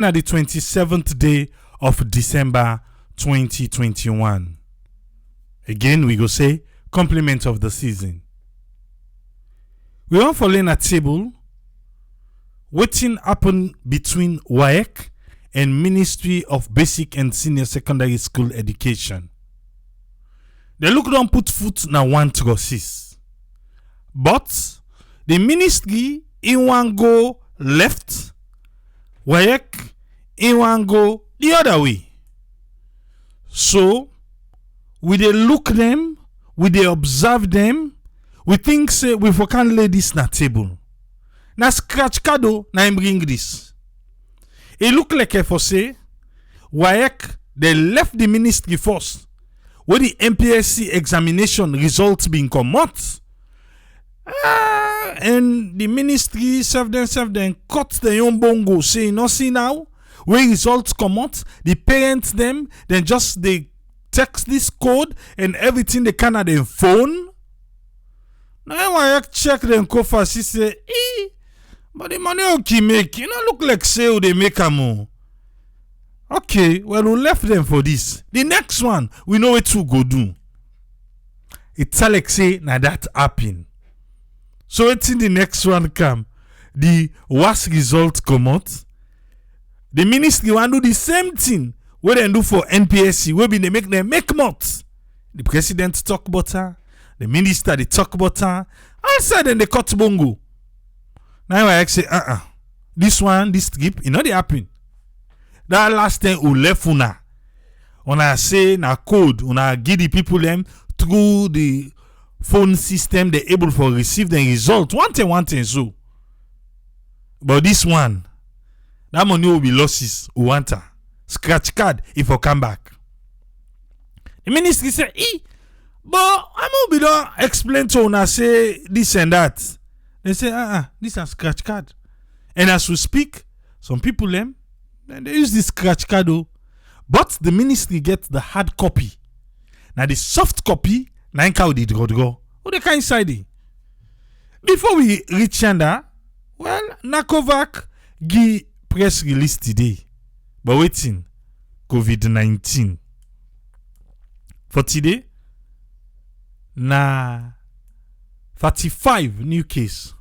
na the 27th day of December 2021. Again, we go say compliment of the season. We want for laying a table wetin happen between WAEC and Ministry of Basic and Senior Secondary School Education. They look don put foot na one process. But the ministry in one go left, WAEC in one go the other way. So we dey look them, we dey observe them, we think say we for can lay this na table. Na scratch card na him bring this. It look like for say WAEC they left the ministry first. Where the MPSC examination results being come out. And the ministry serve them cut the young bongo say you know see now where results come out, the parents them then just they text this code and everything they can at their phone. Now I check them go fast, she say, but the money okay make, you know, look like say they make a more. Okay, well we left them for this. The next one, we know what to go do. It's like say now that happen. So it's in the next one come. The worst result come out. The ministry want do the same thing. What they do for NPSC, where they make them make months. The president talk butter, the minister they talk butter. Outside then they cut bongo. Now I say, this one, this trip, you know they happen. That last time we left una say na code, una give the people them through the phone system, they able for receive the result. One thing so. But this one, that money will be losses. We want her. Scratch card if I come back. The ministry say, but I'm gonna be done explain to una say this and that. They say, this is scratch card. And as we speak, some people them they use this scratch card though. But the ministry gets the hard copy. Now the soft copy, now how did go. What they can inside it? Before we reach yonder, well, NACOVAC give press release today. But waiting, COVID-19. For today, na 35 new cases.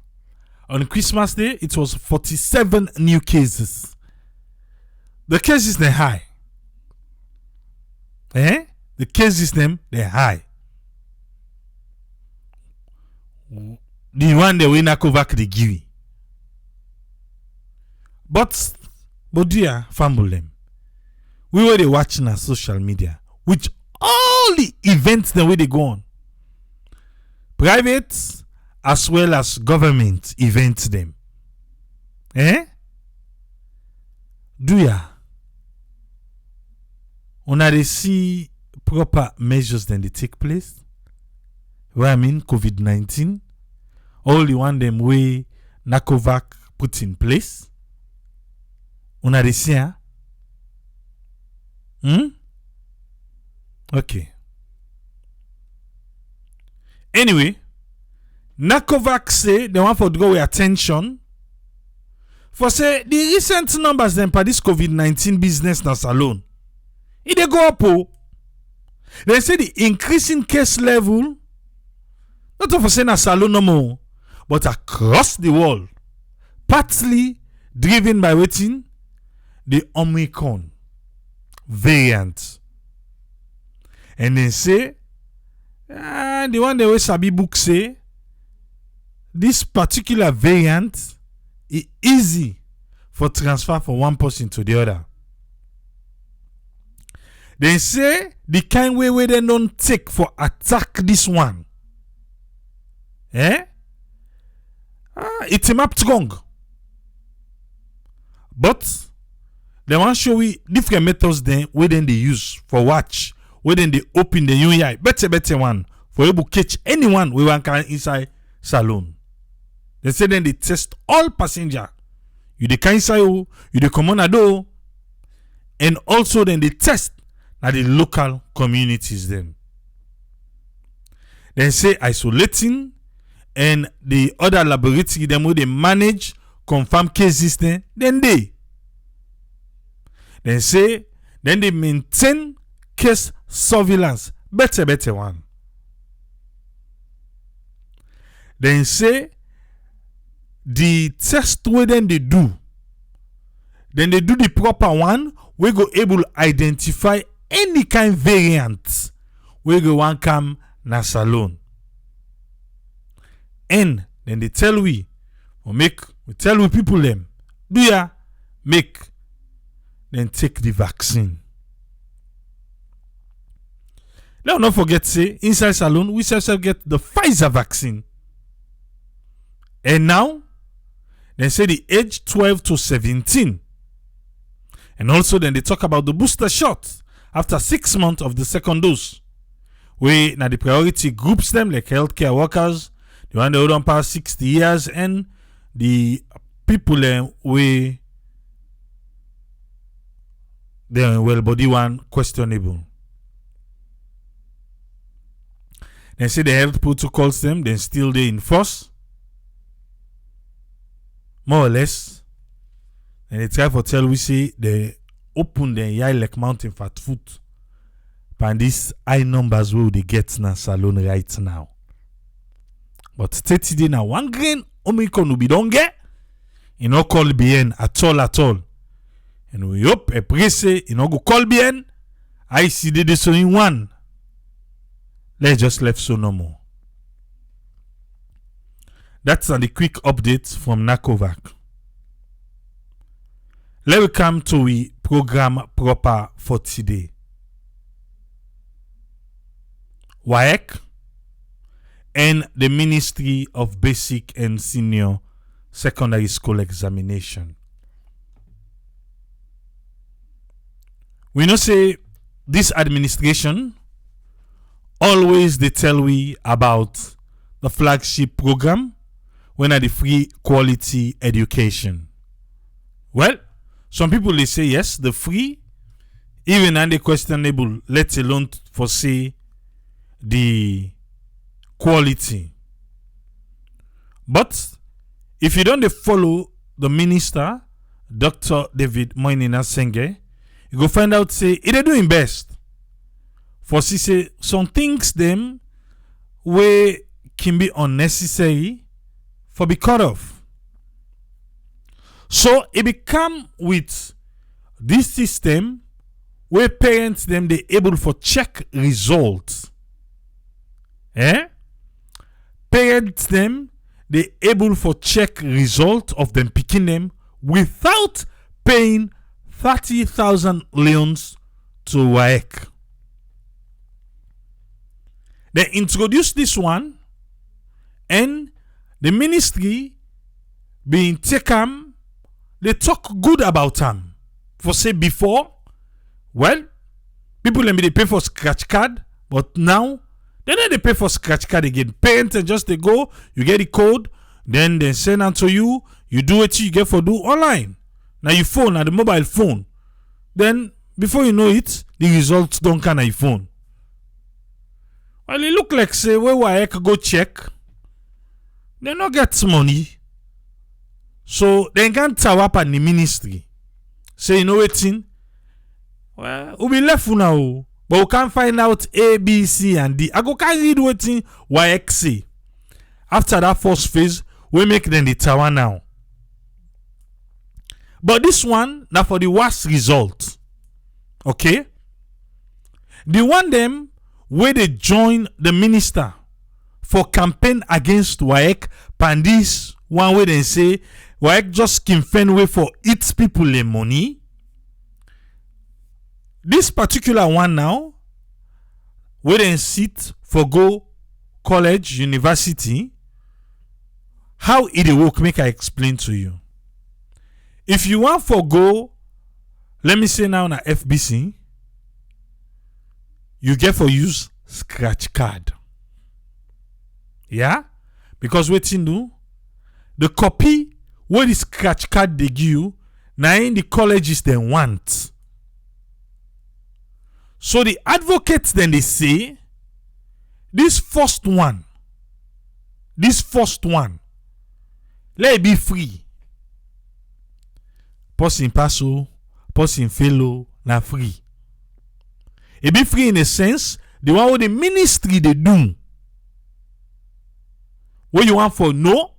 On Christmas Day, it was 47 new cases. The cases they high. The cases them they high. The one they win NACOVAC they give. But dear family them, we were watching on social media, which all the events the way they go on, private as well as government events them. Do ya? Una they see proper measures then they take place. Where I mean COVID-19, all the one them way NACOVAC put in place. Una they see Okay. Anyway, NACOVAC say they want for draw attention for say the recent numbers then for this COVID-19 business not alone. It they go up. They say the increasing case level, not for saying a salon no more, but across the world, partly driven by waiting the Omicron variant. And they say, the one they always sabi book say, this particular variant is easy for transfer from one person to the other. They say the kind way where they don't take for attack this one. It's a map strong. But they want to show we different methods then where then they use for watch, where then they open the UI. Better one for able to catch anyone we want inside saloon. They say then they test all passenger. You the can inside you the common door, and also then they test at the local communities then. They say isolating and the other laboratory them where they manage confirm cases then they. Then say, then they maintain case surveillance. Better one. Then say, the test where then they do the proper one, we go able to identify any kind variant we go one come na salon. And then they tell we tell we people them, do ya make then take the vaccine. Let's not forget say inside salon we self get the Pfizer vaccine. And now they say the age 12 to 17. And also then they talk about the booster shot after 6 months of the second dose. We now the priority groups them like healthcare workers, the one that don't pass 60 years, and the people we the well body one questionable. They say the health protocols them then still they enforce more or less. And they try for tell we say they open the yai like mountain fat foot. And these high numbers will they get na salon right now. But 30 day now 1 grain Omicron will be don't get. You know call bien at all. And we hope a press you know go call bien. I see the so in one. Let's just left so no more. That's the quick update from NACOVAC. Let me come to the program proper for today. WAEC and the Ministry of Basic and Senior Secondary School Examination. We know say this administration always they tell we about the flagship program when are the free quality education. Well, some people they say yes, the free, even and the questionable, let alone for say the quality. But if you don't follow the minister, Dr. David Moinina Senge, you go find out say they doing best. For say some things them where can be unnecessary for be cut off. So it become with this system where parents them they able for check results. Parents them they able for check result of them picking them without paying 30,000 leons to WAEC. They introduced this one and the ministry being taken, they talk good about them. For say before, well, people let me they pay for scratch card, but now they pay for scratch card again. Parents and just they go, you get the code, then they send out to you, you do it, you get for do online. Now your phone, now the mobile phone. Then before you know it, the results don't come on your phone. Well, it look like say where WAEC go check, they not get money. So they can't tell up on the ministry. Say you know what thing? Well, we be left for now. But we can't find out A, B, C, and D. I go can't read what thing WAEC say. After that first phase, we make them the tower now. But this one, now for the worst result. Okay? The one them where they join the minister for campaign against WAEC, and this one where they say WAEC just can find way for its people the money. This particular one now, where they sit for go college, university, how it work, make I explain to you. If you want for go, let me say now na FBC, you get for use scratch card. Yeah? Because what you do, the copy where the scratch card they give you, now in the colleges they want. So the advocates then they say, this first one, let it be free. Person passo person fellow na free. It be free in a sense, the one with the ministry they do. What you want for no,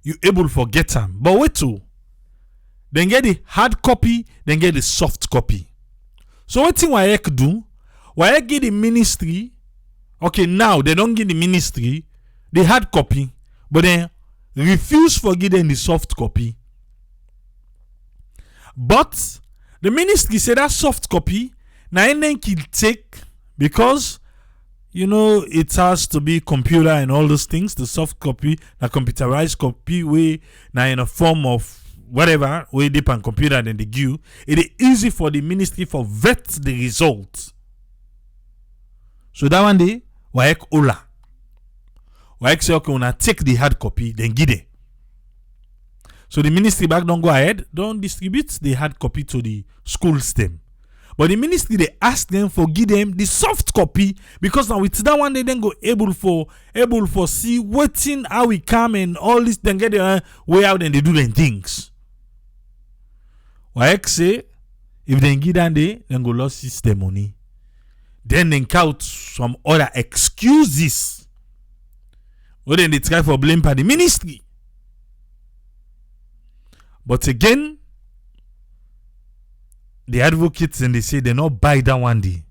you able for get them. But wait to, then get the hard copy, then get the soft copy. So what thing WAEC do? WAEC get the ministry. Okay, now they don't get the ministry, the hard copy, but then refuse for give them the soft copy. But the ministry say that soft copy now anything can take because you know it has to be computer and all those things. The soft copy, the computerized copy, way now in a form of whatever way deep on computer than the give. It is easy for the ministry for vet the results. So that one day, WAEC Ola. WAEC say okay, wanna take the hard copy, then give it. So the ministry back don't go ahead, don't distribute the hard copy to the schools them. But the ministry they ask them for give them the soft copy because now with that one they then go able for see waiting how we come and all this then get their way out and they do them things. WAEC say if they give them they then go lose system money. Then they count some other excuses. Well then they try for blame by the ministry. But again, the advocates and they say they not buy that one day.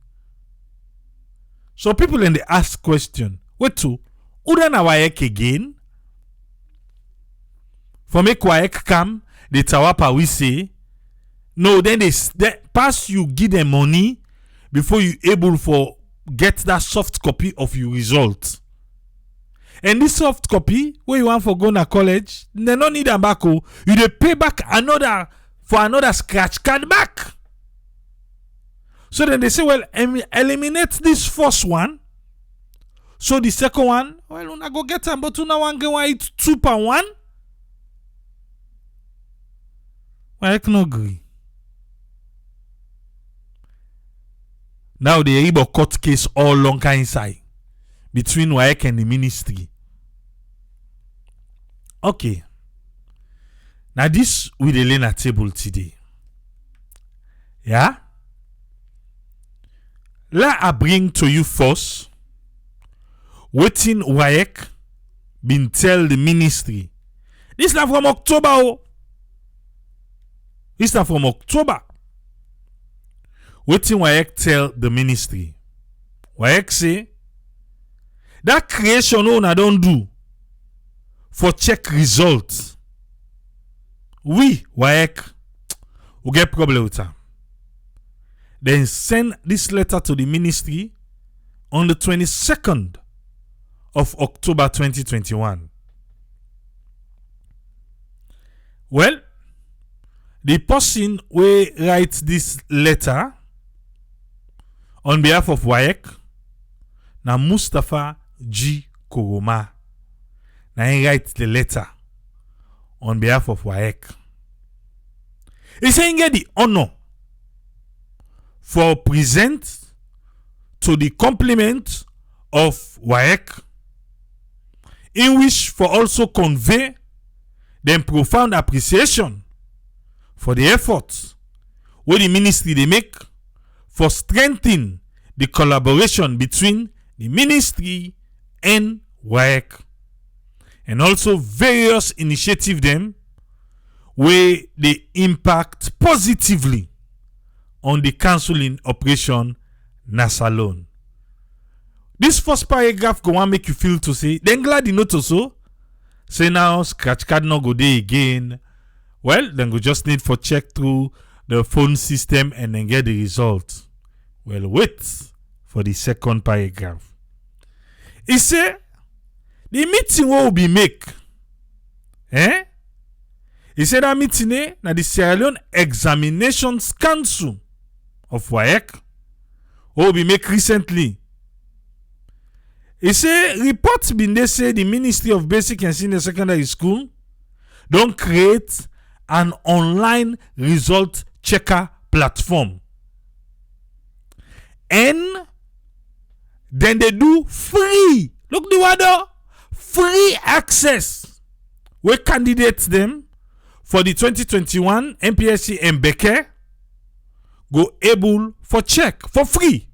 So people then they ask question, wait to, who then WAEC again? For make WAEC come, the Tawapa we say, no, then they pass you give them money before you able for get that soft copy of your result. And this soft copy, where you want for go to college, they don't need a back. You they pay back another scratch card back. So then they say, well, eliminate this first one. So the second one, well, I go get them, but now one go eat 2 per 1. Well, I can agree. Now the Igbo court case all long inside between WAEC and the ministry. Okay. Now this we dey lay at table today. Yeah? Let I bring to you first waiting WAEC been tell the ministry. This is from October. Oh. This is from October. Waiting WAEC tell the ministry. WAEC say that creation I don't do for check results. We WAEC will get problem with them. Then send this letter to the ministry on the 22nd of October 2021. Well, the person who writes this letter on behalf of WAEC na Mustafa G. Koroma. Now he writes the letter on behalf of WAEC. He saying get the honor for present to the compliment of WAEC, in which for also convey them profound appreciation for the efforts where the ministry they make for strengthening the collaboration between the ministry and WAEC, and also various initiatives them where they impact positively on the counseling operation Nasalone. This first paragraph go on make you feel to say, then glad you know to so. Say now scratch card no go there again. Well, then go just need for check through the phone system and then get the result. Well, wait for the second paragraph. He say the meeting will be make. He said that meeting na the Sierra Leone Examinations Council of WAEC will be make recently. He say reports been they say the Ministry of Basic and Senior Secondary School don't create an online result checker platform. And then they do free. Look the word free access where candidates them for the 2021 MPSC and Becker go able for check for free.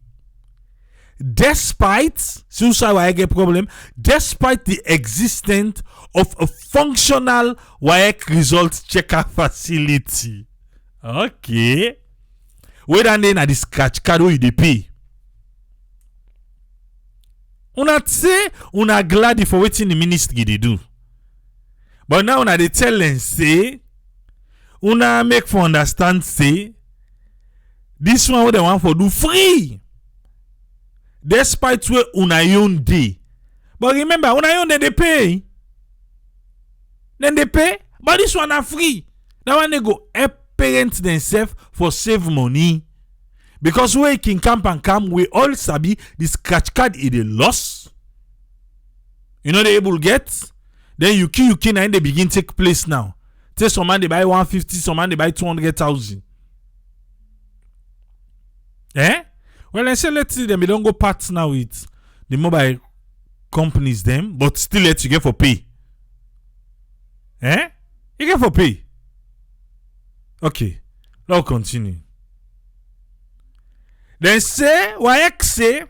Despite despite the existence of a functional WAEC result checker facility. Okay. Whether then na the scratch card wey you dey pay. Una say una glad for wetin the ministry dey do. But now una dey tell them say una make for understand say this one wey dem want for do free. Despite where una own day. But remember, una own they pay. Then they pay. But this one are free. That one they go help parents themselves for save money. Because we can camp and come, we all sabi the scratch card is a loss. You know they able get. Then you kill and they begin take place now. Say some man they buy 150, some man they buy 200,000. Eh? Well, I say let's see them. They don't go partner with the mobile companies them, but still let you get for pay. Eh? You get for pay. Okay. Now continue. Then say WAEC say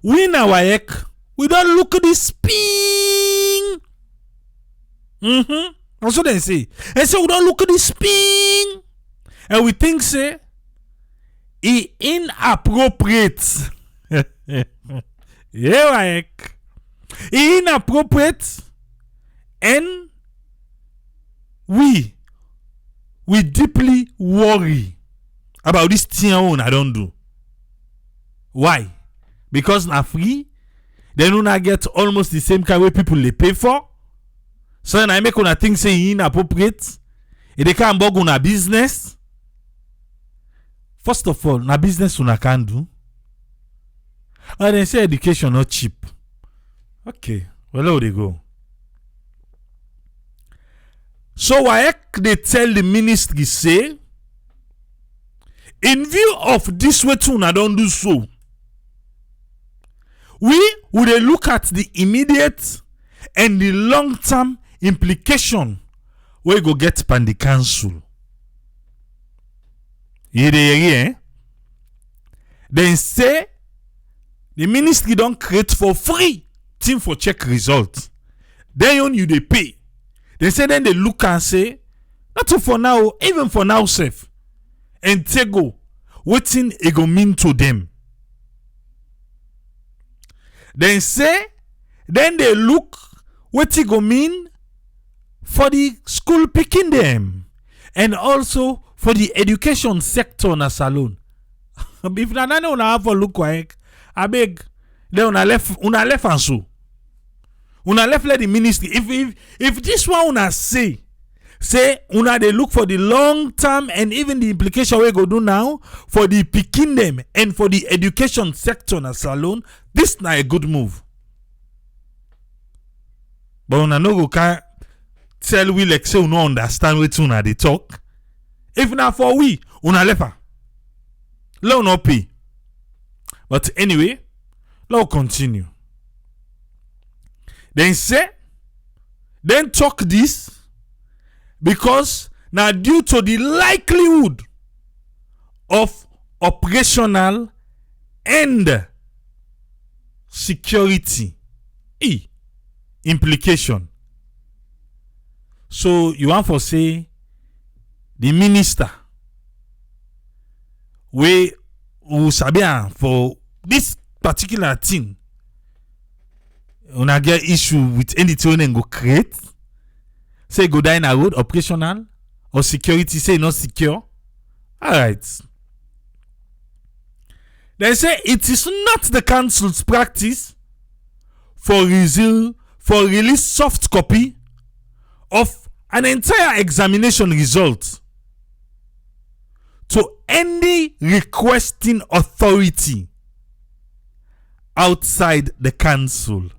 we na WAEC we don't look at this ping. That's what they say. And so we don't look at this ping. And we think say inappropriate. Yeah, like inappropriate, and we deeply worry about this thing I don't do. Why? Because na free, then una get almost the same kind way people they pay for. So then I make una think say inappropriate. If they can't bug una business. First of all, na business una can do. And they say education not cheap. Okay, well how they go. So WAEC they tell the ministry say, in view of this way too, una don't do so. We would look at the immediate and the long-term implication where go get pan the council. Then say the ministry don't create for free team for check results. Then you they pay. They say then they look and say, not for now, even for now safe. And take go, waiting it go mean to them. Then say, then they look what it go mean for the school picking them. And also for the education sector na salon. If na none una have a look like, I beg, then una left and so. Una left let the ministry. If this one una say una they look for the long term and even the implication we go do now for the picking them and for the education sector na salon, this na a good move. But una no go can tell we like say una understand what una they talk. If not for we, una left her. Let una pay. But anyway, let's continue. Then talk this because now due to the likelihood of operational and security implication. So you want to say the minister we who sabi for this particular thing una get issue with anything and go create say go down a road operational or security say not secure. All right. They say it is not the council's practice for release soft copy of an entire examination result to any requesting authority outside the council.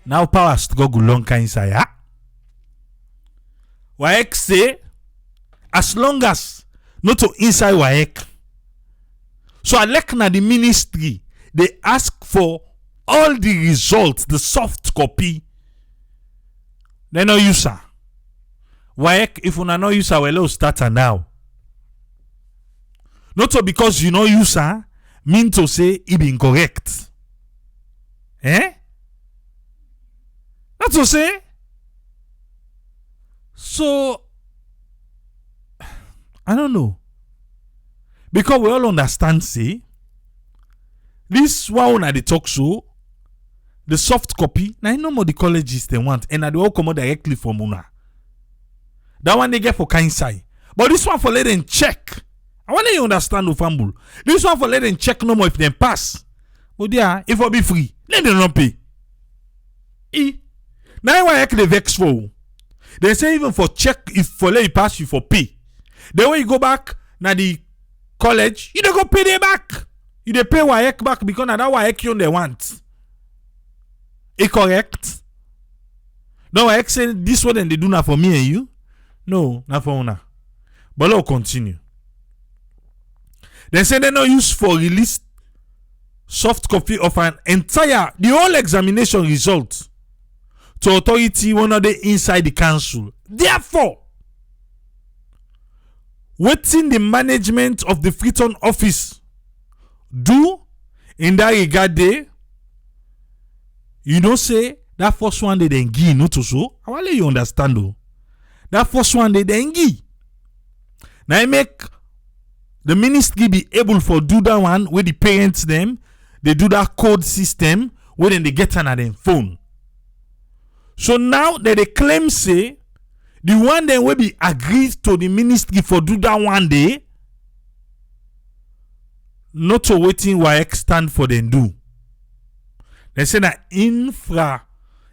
Now power struggle long inside. WAEC say as long as not to inside WAEC. So elect na the ministry, they ask for all the results, the soft copy. They no use her. WAEC, if una no use her, well, start her now. Not so because you know use her, mean to say it be incorrect. Eh? Not to say. So, I don't know. Because we all understand, say, this one at the talk show, the soft copy, now no more the colleges they want, and they all come out directly from Una. That one they get for kind side. But this one for let them check. I want you understand the fumble. This one for let them check no more if they pass. But yeah, if it be free, let them not pay. Now why the vex for? They say even for check, if for let you pass, you for pay. Then when you go back now the college, you don't go pay them back. You dey pay WAEC back because na that WAEC you they want. It correct? No, WAEC say this one they do now for me and you. No, not for una. But let's continue. They say they no use for release soft copy of the whole examination result to authority one of the inside the council. Therefore, waiting the management of the Freeton office do in that regard day, you know say that first one they then give not to so. I want you understand though. That first one they then give. Now I make the ministry be able for do that one where the parents them they do that code system where then they get on their phone. So now that they claim say the one then will be agreed to the ministry for do that one day, not to waiting WAEC stand for them do. They say that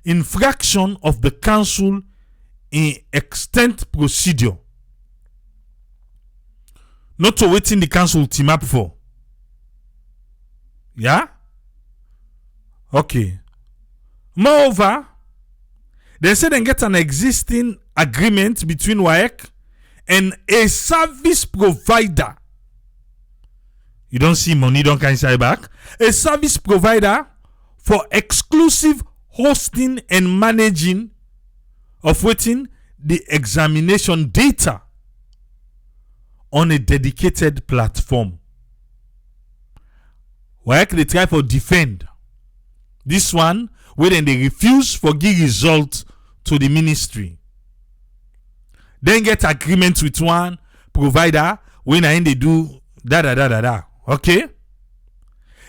infraction of the council in extent procedure. Not to waiting the council team up for. Yeah? Okay. Moreover, they say they get an existing agreement between WAEC and a service provider. You don't see money, don't cancel back. A service provider for exclusive hosting and managing of waiting the examination data on a dedicated platform. WAEC they try for defend this one where then they refuse for give result to the ministry. Then get agreement with one provider when they do da. Okay?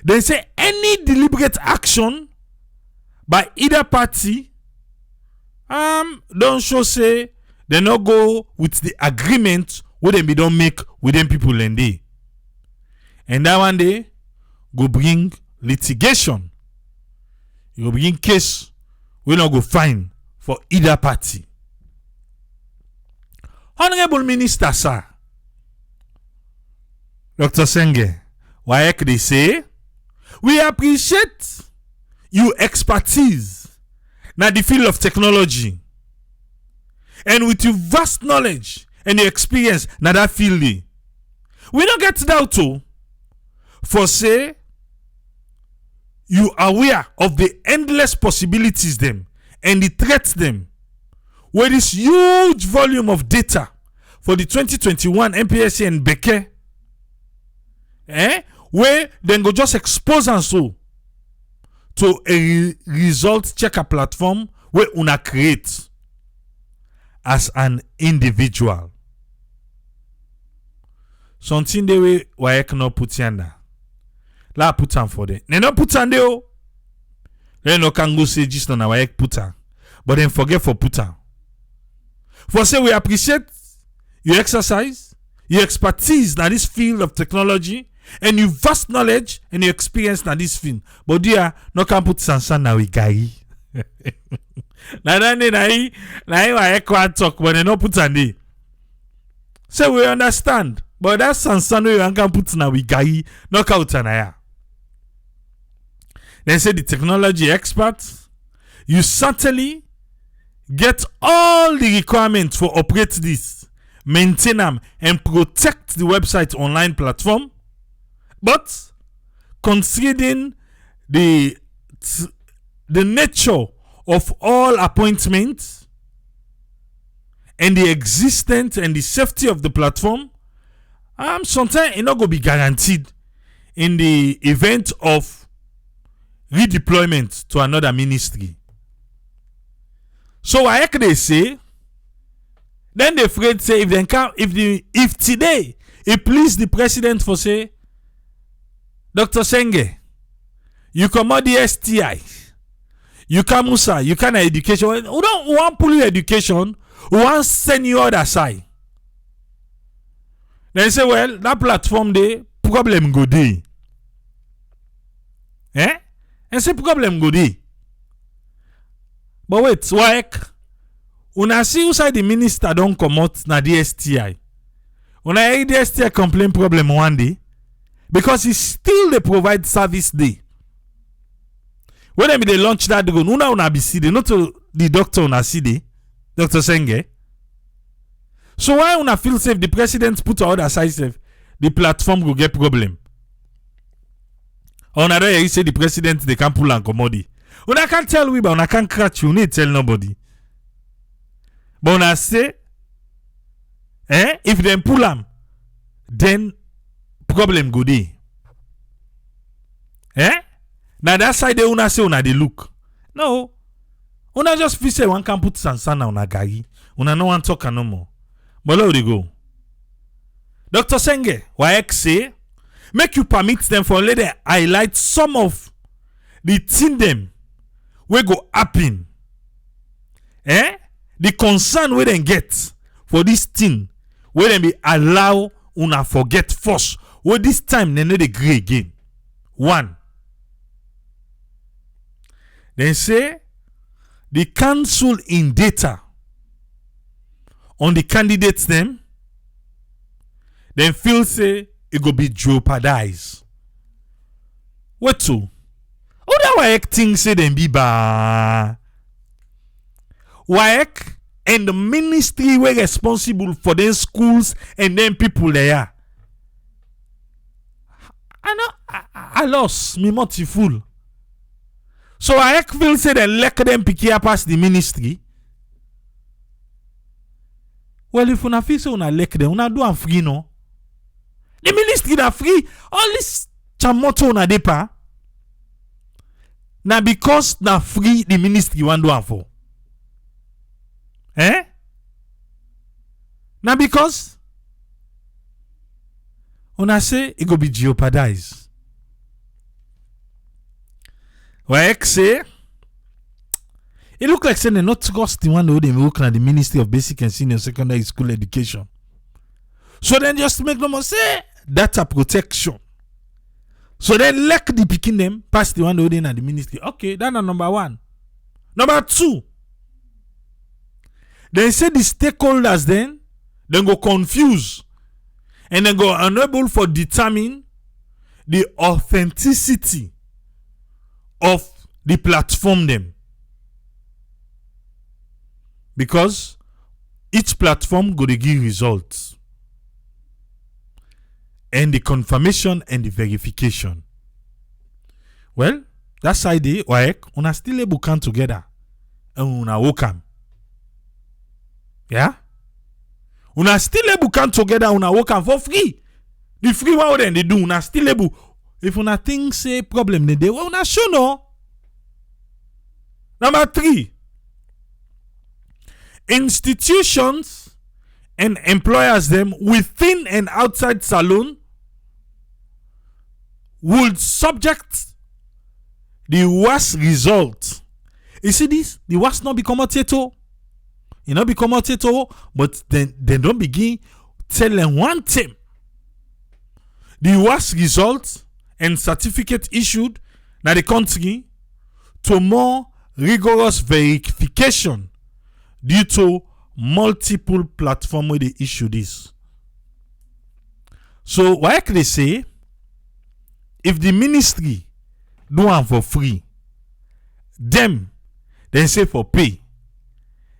They say any deliberate action by either party don't show say they not go with the agreement where they don't make with them people and they. And that one day go bring litigation. You go bring case we not go fine for either party. Honorable Minister, sir, Dr. Senge, WAEC they say, we appreciate your expertise in the field of technology and with your vast knowledge and your experience in that field. We don't get doubt to for say you are aware of the endless possibilities them and the threats them where this huge volume of data for the 2021 MPSC and Beke where then go just expose and so to a result checker platform where una create as an individual. Something the way WAEC no put yanda. La put on for them. They no put on there. They no can go say just on WAEC put on. But then forget for put on. For say we appreciate your exercise, your expertise in this field of technology, and your vast knowledge and your experience in this field. But dear, no can put sansan na we guy. Na WAEC talk, but they no put on there. So we understand. But that sansan we can put na we guy. No count na ya. They say the technology experts, you certainly get all the requirements for operate this, maintain them, and protect the website online platform. But considering the nature of all appointments and the existence and the safety of the platform, sometimes it not go be guaranteed in the event of redeployment to another ministry. So WAEC they say, then the afraid say if today it please the president for say, Dr. Senge, you come out the STI, you come Musa, you can education. We don't want pull you education, we want send you other side. Then say, well, that platform dey problem go dey. And say problem go dey. But wait, WAEC, una see outside the minister don't come out na the STI. Una hear the STI complain problem one day because he still they provide service day. When they launch that drone, una be see they not to the doctor una see dey, Dr. Senge. So why una feel safe the president put other side safe, the platform go get problem? Or una don't say the president they can pull and commodity. Una can't tell we, but una can't catch you, need tell nobody. But una say, if they pull them, then problem go dey. Now that side they una say una they look. No. Una just feel say one can put sansana on a gari. Una no one talk no more. But let they go. Dr. Senge, WAEC say, make you permit them for let them highlight some of the thing them we go happen. The concern we then get for this thing, we then be allow una forget first. Well, this time they need a agree again. One. Then say the council in data on the candidates them, then feel say it go be jeopardized. What to? Other WAEC things say them be bad. WAEC and the ministry were responsible for them schools and them people there. I lost me multi-full. So WAEC feel say they let them pick here past the ministry. Well, if una feel say una let them, una do am free no. The ministry na free. All this chamoto una depa. Na because na free the ministry want do am for. Na because una say it go be jeopardized. WAEC say it look like saying they not trust the one who they work at the Ministry of Basic and Senior Secondary School Education. So then just make them say data protection. So then let the picking them pass the one who they at the ministry. Okay, that's number one. Number two. They say the stakeholders then go confuse and then go unable for determine the authenticity of the platform them. Because each platform go to give results. And the confirmation and the verification. Well, that's idea WAEC, una still able to come together and una welcome. Yeah? Una still able to come together una welcome for free. The free one then they do, una still able. If una think say problem they do, una show no. Number three. Institutions and employers them within and outside salon would subject the worst result. You see this? The worst not become a tato. You not become a tato, but then they don't begin telling one thing. The worst result and certificate issued by the country to more rigorous verification due to multiple platforms where they issue this. So why can they say if the ministry do one for free, them then say for pay.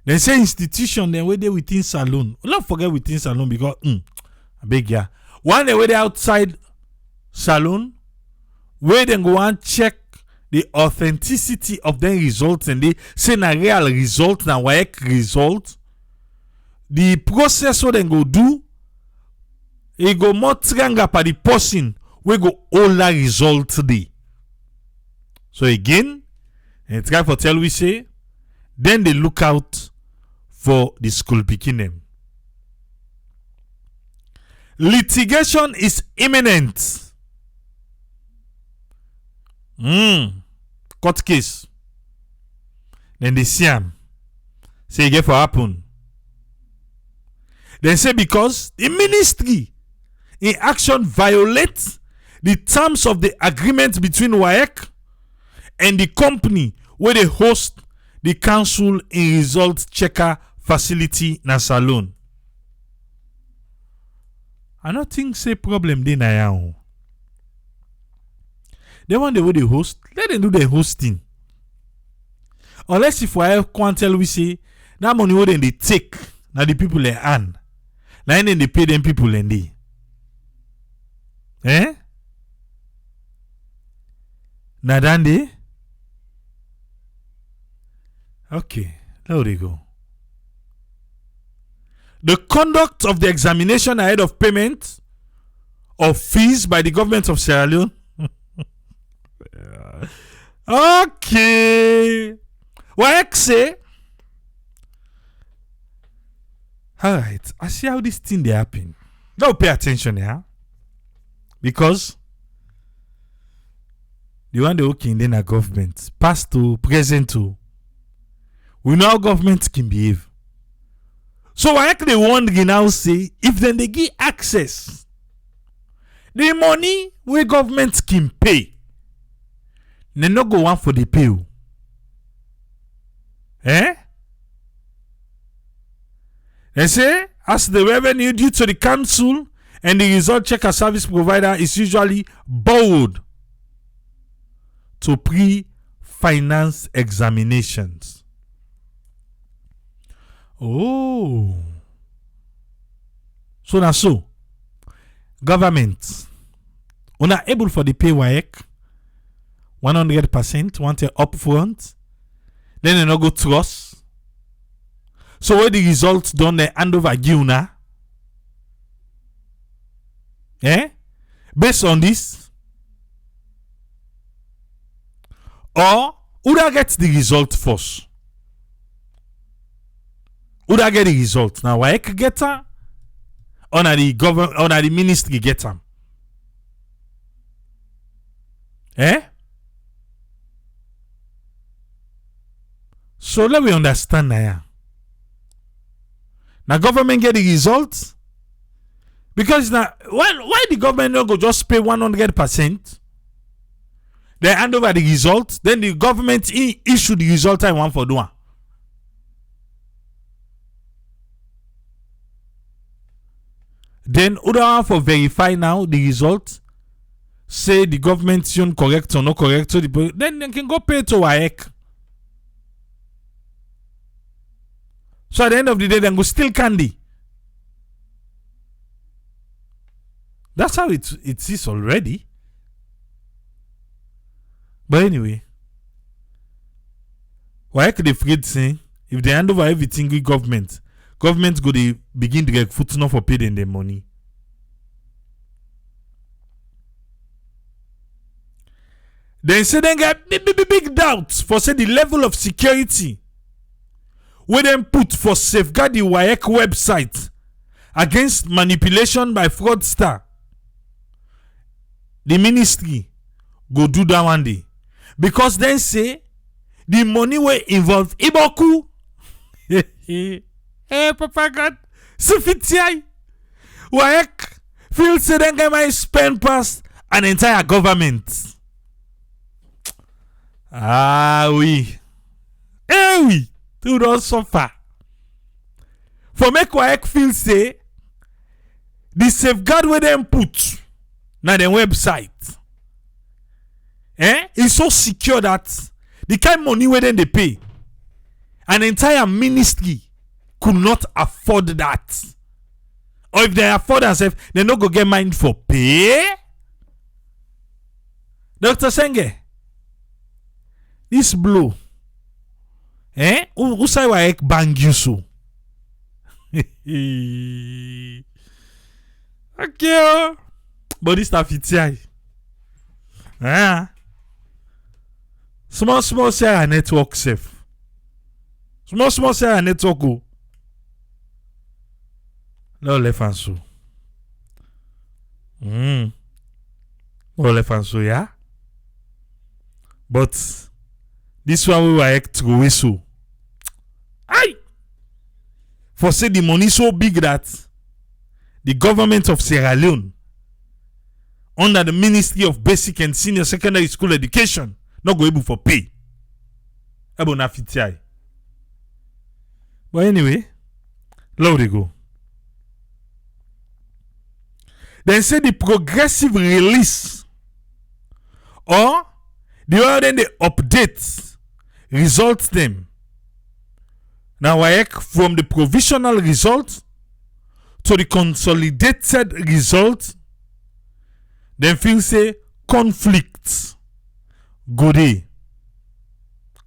Then say institution then where they within salon. Don't forget within salon because I beg ya. One day where they outside salon, where they go and check the authenticity of their results and they say na real result, na WAEC result. The process what they go do he go more tranga pa the person we go all that result today. So again, and try for tell we say, then they look out for the school picking them. Litigation is imminent. Court case. Then they see him. Say it get for happen. Then say because the ministry in action violates the terms of the agreement between WAEC and the company where they host the council in result checker facility na salon. I don't think say problem dey na ya. They want the way they host, let them do the hosting. Unless if I can't tell we say that money what they take now the people they earn. Now then they pay them people and they. Now then they. Okay, there we go. The conduct of the examination ahead of payment of fees by the government of Sierra Leone. Okay. WAEC say, alright, I see how this thing they happen. Don't pay attention here. Because the one they working in the government, past to present to, we know how government can behave. So WAEC they wondering now say, if then they give access, the money where government can pay, they no go one for the pay. They say, as the revenue due to the council and the result checker service provider is usually borrowed to pre-finance examinations. Oh. So now so, government, una able for the pay WAEC 100%, want it upfront, then they no go trust. So where the results done they hand over Giuna? Based on this, or who that gets the result first? Who that get the result? Now WAEC get her, or na the government, or na the ministry get them? So let me understand now. Now government get the results because now why the government not go just pay 100%? They hand over the results, then the government issue the result I want for doing. Then other one for verify now the result, say the government is correct or not correct, so then they can go pay to WAEC. So at the end of the day, then go still candy. That's how it is already. But anyway, why could they afraid saying if they hand over everything with government go they begin to get foot enough for paying their money. Then say they get big doubts for say the level of security where them put for safeguard the WAEC website against manipulation by fraudster. The ministry go do that one day. Because then say the money will involve Iboku. Papa God. Sufitiai. WAEC feel say then get my spend past an entire government. Oui. Oui. To don't suffer. For make WAEC feel say the safeguard where them put na the website is so secure that the kind of money where then they pay an entire ministry could not afford that. Or if they afford themselves, they no go get mind for pay. Dr. Senge, this blow. Who say WAEC bang you so? Okay. But this stuff it's here. Small say a network safe. Small say a network go. No left and so. No left and so, yeah. But this one we were through so. Aye. For say the money so big that the government of Sierra Leone, under the Ministry of Basic and Senior Secondary School Education, not go able for pay. Ebo na fiti. But anyway, low they go. Then say the progressive release or the other they update results them. Now WAEC from the provisional result to the consolidated result, then feel say conflicts goody.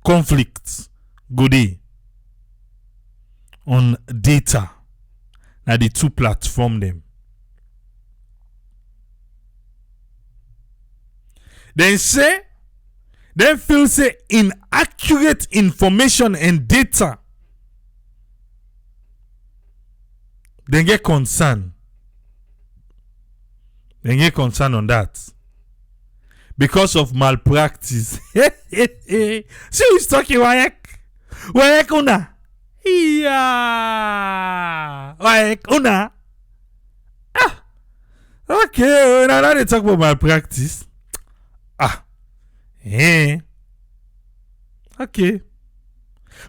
Conflicts goody on data. Now the two platform them. Then feel say inaccurate information and data. Then get concern. On that. Because of malpractice. See who's talking, WAEC? WAEC una. Yeah. WAEC una. Okay. Now they talk about malpractice. Okay.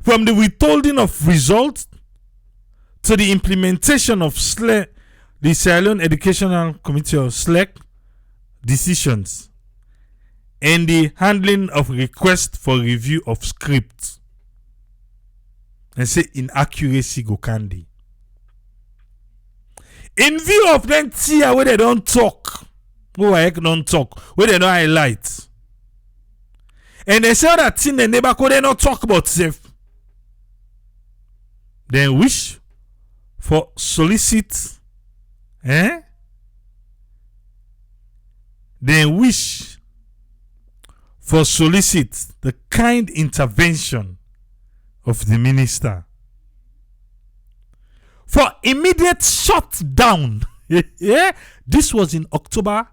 From the withholding of results to the implementation of the Sierra Leone Educational Committee of SLEC decisions and the handling of requests for review of scripts. And say inaccuracy go candy. In view of them tia where they don't talk, where don't talk, where they don't highlight. And they say that thing the neighbor could not talk about safe. Then wish for solicit. Then wish for solicit the kind intervention of the minister for immediate shutdown. This was in October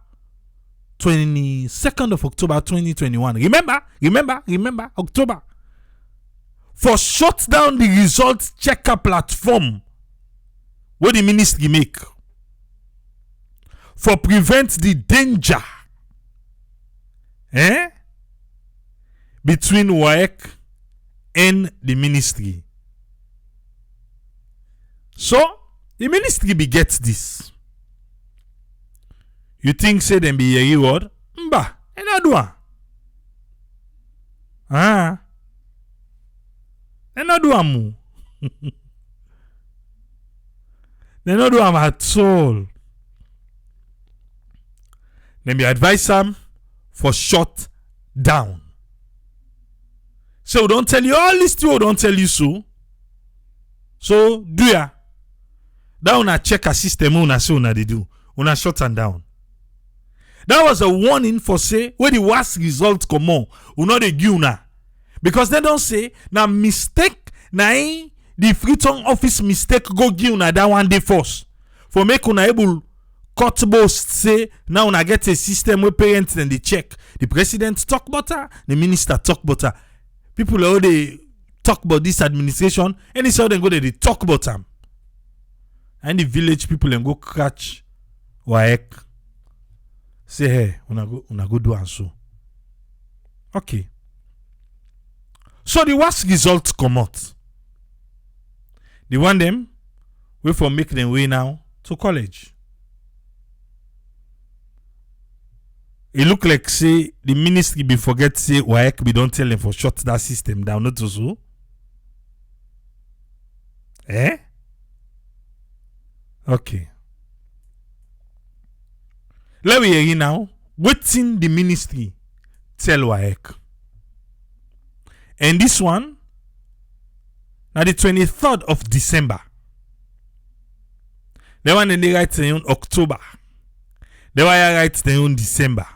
22nd of October 2021. Remember October. For shut down the results checker platform where the ministry make. For prevent the danger between WAEC and the ministry. So the ministry begets this. You think say them be a reward? Mba, enadua. Enadua mu. Enadua at all. Then be advise them for shut down. So don't tell you all this too, don't tell you so. So do ya. That una check a system una say una they do. Una shut and down. That was a warning for say where the worst results come on. Una they give una. Because they don't say na mistake na the Freetown office mistake go give una that one day first. For make una able cut boast say now una get a system where parents then they check. The president talk better, the minister talk better. People all they talk about this administration, and it's how they go there, they talk about them. And the village people and go catch WAEC. Say hey, una go do and so. Okay. So the worst results come out. They want them we for make them way now to college. It look like say the ministry be forget say WAEC be don't tell them for shut that system down not so. Okay. Let me hear you now. Waiting the ministry tell WAEC. And this one, now the 23rd of December. The one in the right in October They were right their own December.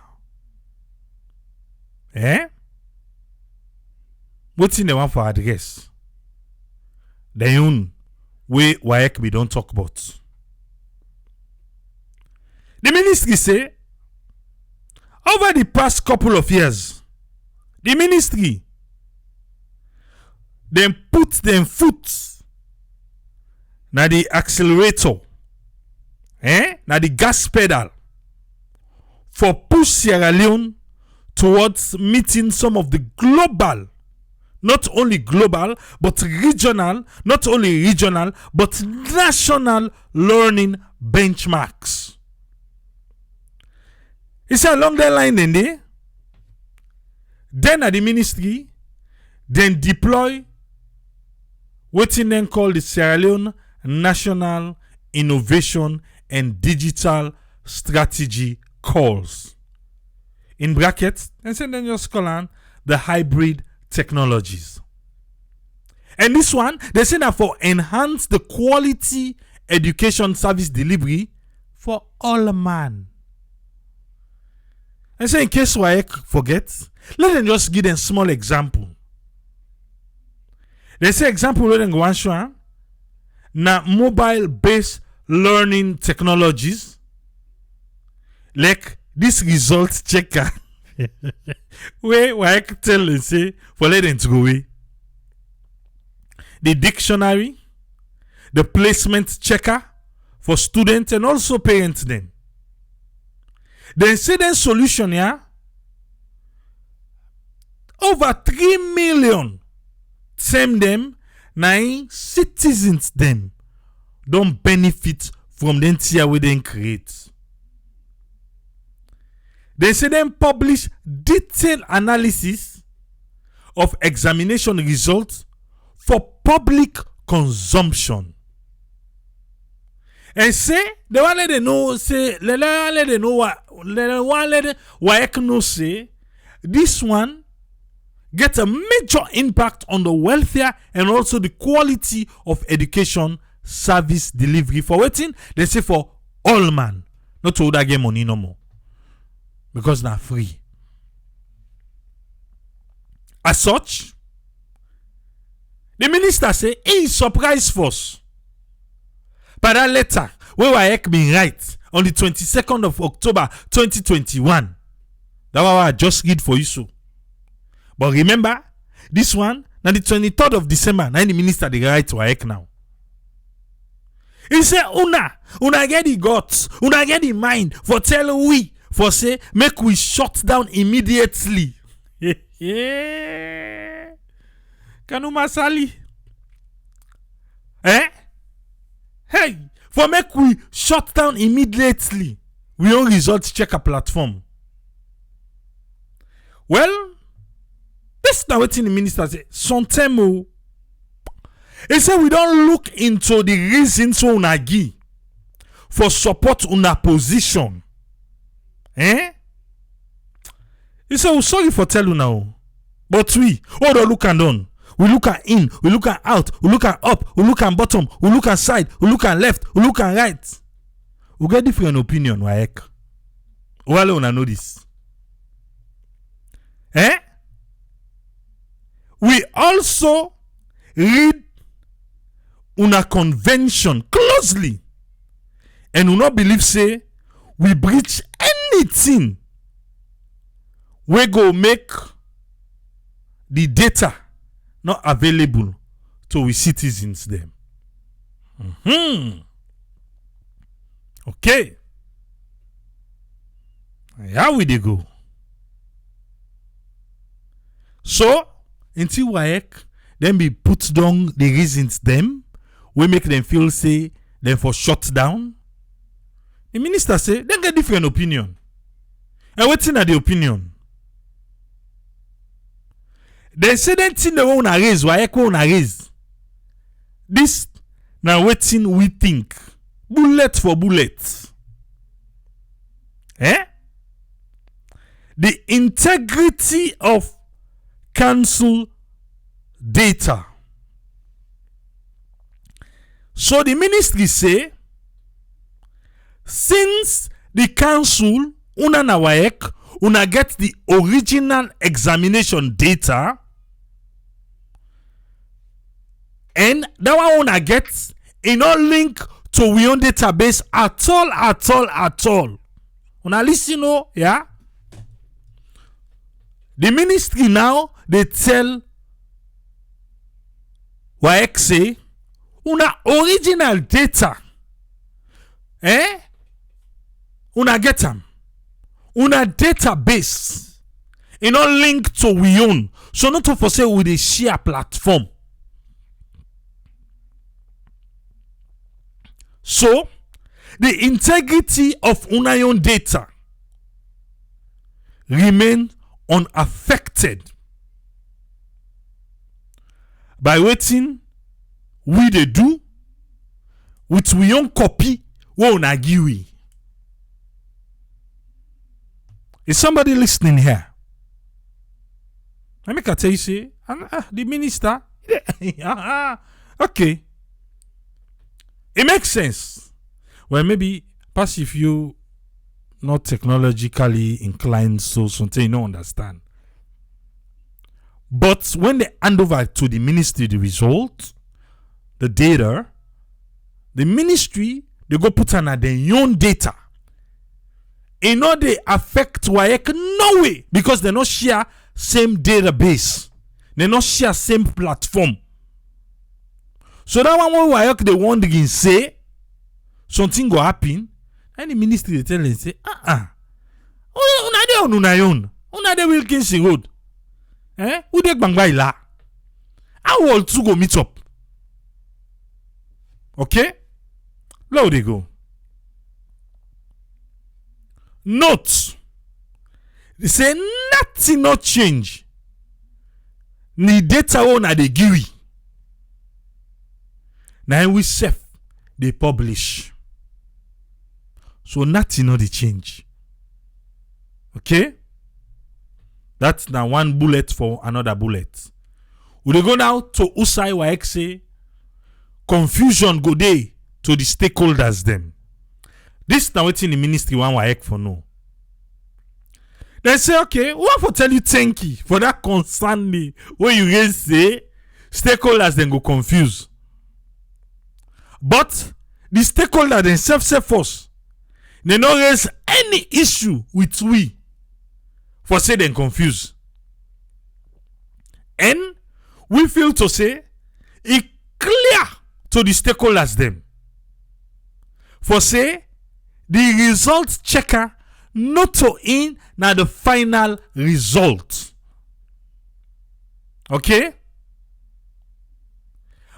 What's in the one for address? Their own way WAEC we don't talk about. The ministry say over the past couple of years, the ministry then put them foot na the accelerator, na the gas pedal for push Sierra Leone towards meeting some of the global, not only global, but regional, not only regional, but national learning benchmarks. It's along that line then at the ministry, then deploy what then called the Sierra Leone National Innovation and Digital Strategy Calls. In brackets, and then just call on the hybrid technologies. And this one, they say that for enhance the quality education service delivery for all man. And so in case WAEC forgets, let them just give them small example. They say example let them go and show na mobile based learning technologies like this result checker where WAEC tell them say for let them to go away. The dictionary, the placement checker for students and also parents then. Then say the solution over 3 million same them 9 citizens them don't benefit from the tier we then create. They say them publish detailed analysis of examination results for public consumption. And say they want let them know say let them know what WAEC know say this one get a major impact on the welfare and also the quality of education service delivery for waiting. They say for all man, not to that get money no more because now free. As such, the minister say he surprised force. By that letter, where WAEC been right on the 22nd of October 2021. That was what I just read for you so. But remember, this one, now the 23rd of December, now the minister they write WAEC now. He say, una get the guts, una get the mind for tell we, for say, make we shut down immediately. Kanuma Sali. Hey, for make we shut down immediately, we own results checker platform. Well, this is now what the minister say. Sontemo. He said we don't look into the reasons for una give for support una position. He said we sorry for tell you now. But we don't look and down. We look at in, we look at out, we look at up, we look at bottom, we look at side, we look at left, we look at right. We get different opinion, WAEC. Well, una know this. We also read una convention closely and do not believe say we breach anything we go make the data not available to we citizens them. Okay. How will they go? So, until WAEC, then we put down the reasons them, we make them feel say, them for shut down. The minister say, they get different opinion. And what's in the opinion? They say that thing they want to raise, WAEC want to raise. This, now waiting we think. Bullet for bullet. The integrity of council data. So the ministry say, since the council, una na WAEC, una get the original examination data, and that one una get in no link to we own database at all. Una listen, oh, yeah. The ministry now they tell WAEC say una original data, una get them, una database, in no link to we own, so not to for say with a share platform. So, the integrity of una own data remain unaffected by wetin we dey do with we own copy wey una give we. Is somebody listening here? Let me tell you, say, the minister, okay. It makes sense. Well, maybe pass if you not technologically inclined, so something you don't understand. But when they hand over to the ministry the result, the data, the ministry they go put on their own data. You know they affect WAEC no way because they not share same database, they not share same platform. So that one where WAEC they want to say something go happen, and the ministry they tell them say, una de Wilkinson Road, who de Bangbai la, how all two go meet up, okay? Now they go. Note, they say nothing not change. Ni data on a de give. Now we self they publish. So nothing not the change. Okay? That's now one bullet for another bullet. We go now to Usai WAEC say confusion go day to the stakeholders them. This now waiting the ministry one WAEC for no. They say, okay, we want to tell you thank you for that concern me when you guys say stakeholders then go confused. But the stakeholders themselves say first, they don't raise any issue with we for say them confused. And we feel to say it clear to the stakeholders them for say the result checker not to in now the final result. Okay?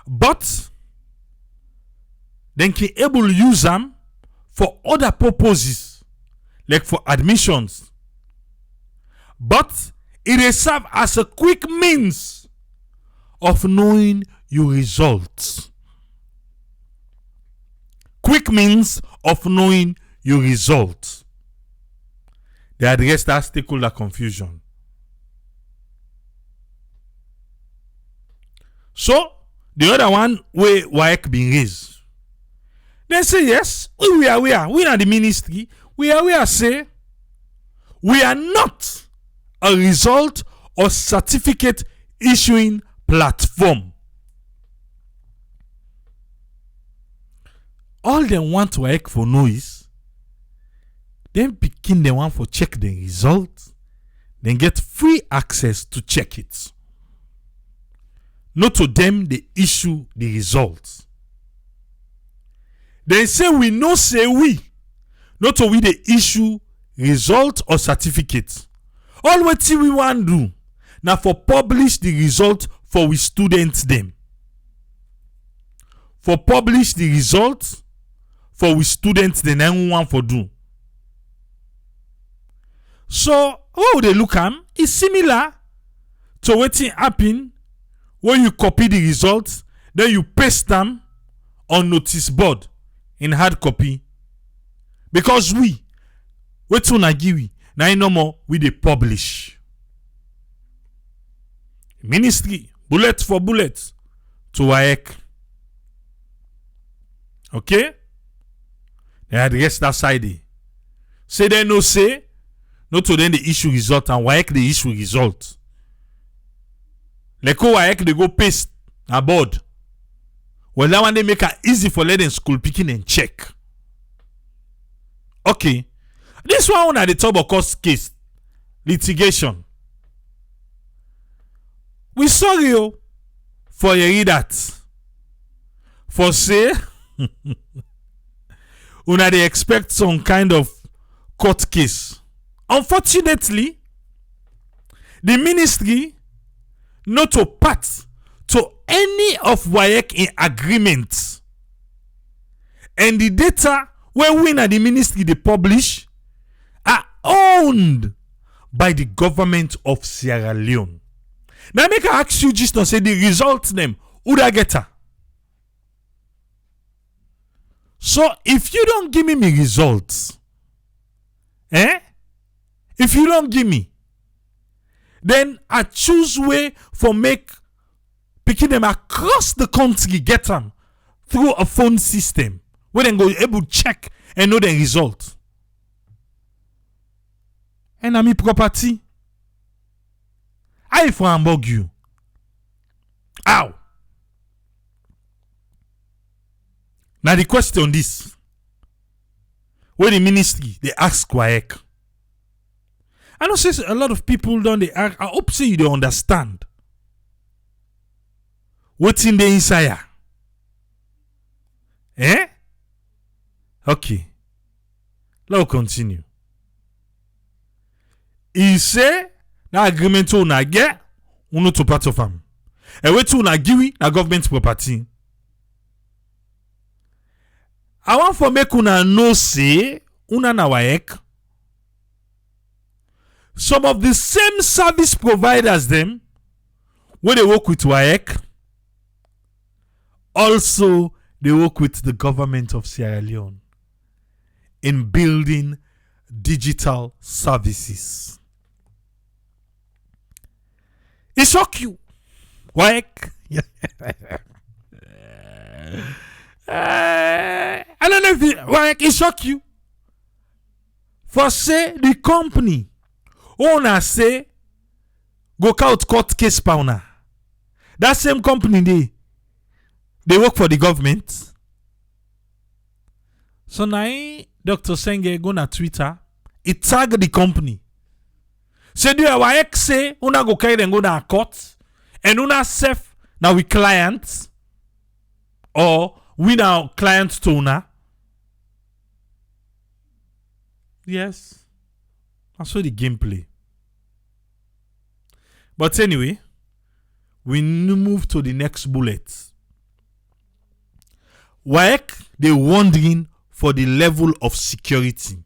But then can able use them for other purposes, like for admissions. But it is serve as a quick means of knowing your results. Quick means of knowing your results. They address that stakeholder confusion. So, the other one where WAEC being raised. They say, yes, we are the ministry. We are say, we are not a result or certificate issuing platform. All they want to WAEC for noise, then begin the one for check the results, then get free access to check it. Not to them they issue the results. They say we no say we, not to we they issue result or certificate. All what we want do now for publish the result for we students them. For publish the result for we students the then want for do. So how they look at is similar to what happen when you copy the results, then you paste them on notice board in hard copy. Because we una give now no more we they publish. Ministry bullet for bullet to WAEC. Okay? They address that side. Say they no say, no to then the issue result and WAEC the issue result. Like how WAEC they go paste a board. Well, that one they make it easy for letting school picking and check. Okay. This one at the top of cost case. Litigation. We sorry you for you that. For say, una they expect some kind of court case. Unfortunately, the ministry not to part to any of WAEC in agreement. And the data where we at the ministry they publish are owned by the government of Sierra Leone. Now make I ask you just to say the results them who da get her. So if you don't give me results, if you don't give me, then I choose way for make picking them across the country get them through a phone system where they go able to check and know the result. And I'm property. I for Hamburg you. Ow. Now the question this. When the ministry they ask WAEC. I know say a lot of people don't they ask. I hope say you don't understand. What's in the inside? Okay. Let's continue. He say that agreement una get uno to part of them. And we to una give na government property. I want for make una know say una na WAEC. Some of the same service providers them when they work with WAEC, also they work with the government of Sierra Leone in building digital services. It shock you. WAEC. I don't know if it shock you. For say the company owner say go out court case powner. That same company they work for the government. So now Dr. Senge go na Twitter, it tag the company. Say do WAEC say una go carry them go na court and una safe now we clients or we now clients to una. Yes. That's the gameplay. But anyway, we move to the next bullet. WAEC, they wondering for the level of security.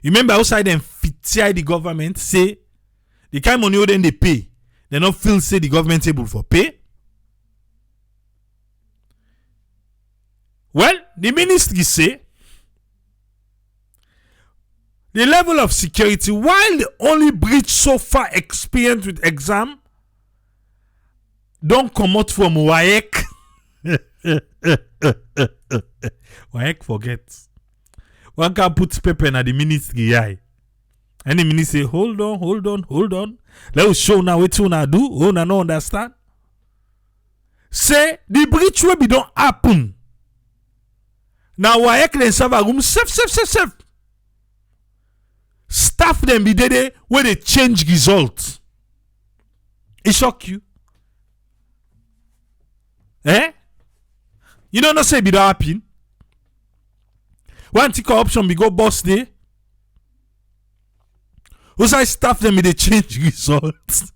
You remember outside them fit the government say the kind of money then they pay, they not feel say the government able for pay. Well, the ministry say the level of security, while the only breach so far experienced with exam, don't come out from WAEC. WAEC forget. One can put paper in the ministry eye. And the ministry say, hold on. Let us show now what you wanna do. Oh, no understand. Say the breach will be don't happen. Now WAEC then serve a room safe. Staff them be there where they change results. It shock you. You don't know say be don't happen. One tick option be go boss day. Who's I staff them be they change results.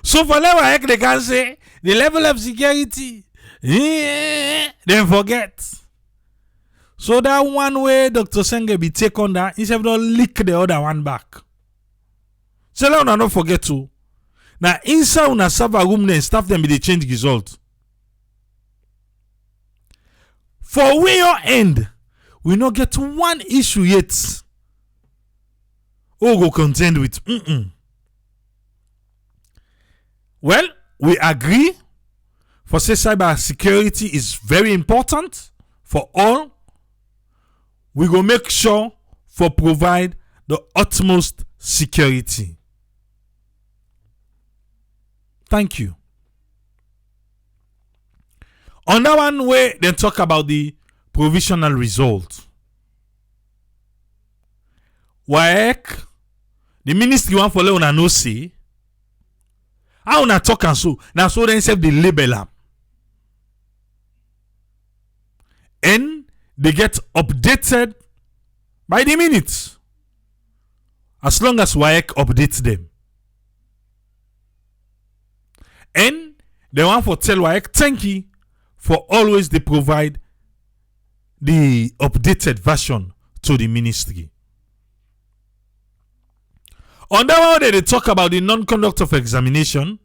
So for level heck they can say the level of security. Then forget. So that one way Dr. Senge be take on that, instead of don't lick the other one back. So now don't forget to. Now inside una server room then staff them be they change result. For we your end, we not get one issue yet. Oh, go contend with. Well, we agree. For say cyber security is very important for all. we go make sure for provide the utmost security. Thank you. On that one way, they talk about the provisional result. WAEC, the ministry want for let una know say, how una talk and so, now so they say the label am. And they get updated by the minute. As long as WAEC updates them. And they want for tell WAEC thank you for always they provide the updated version to the ministry. On that one, they talk about the non-conduct of examination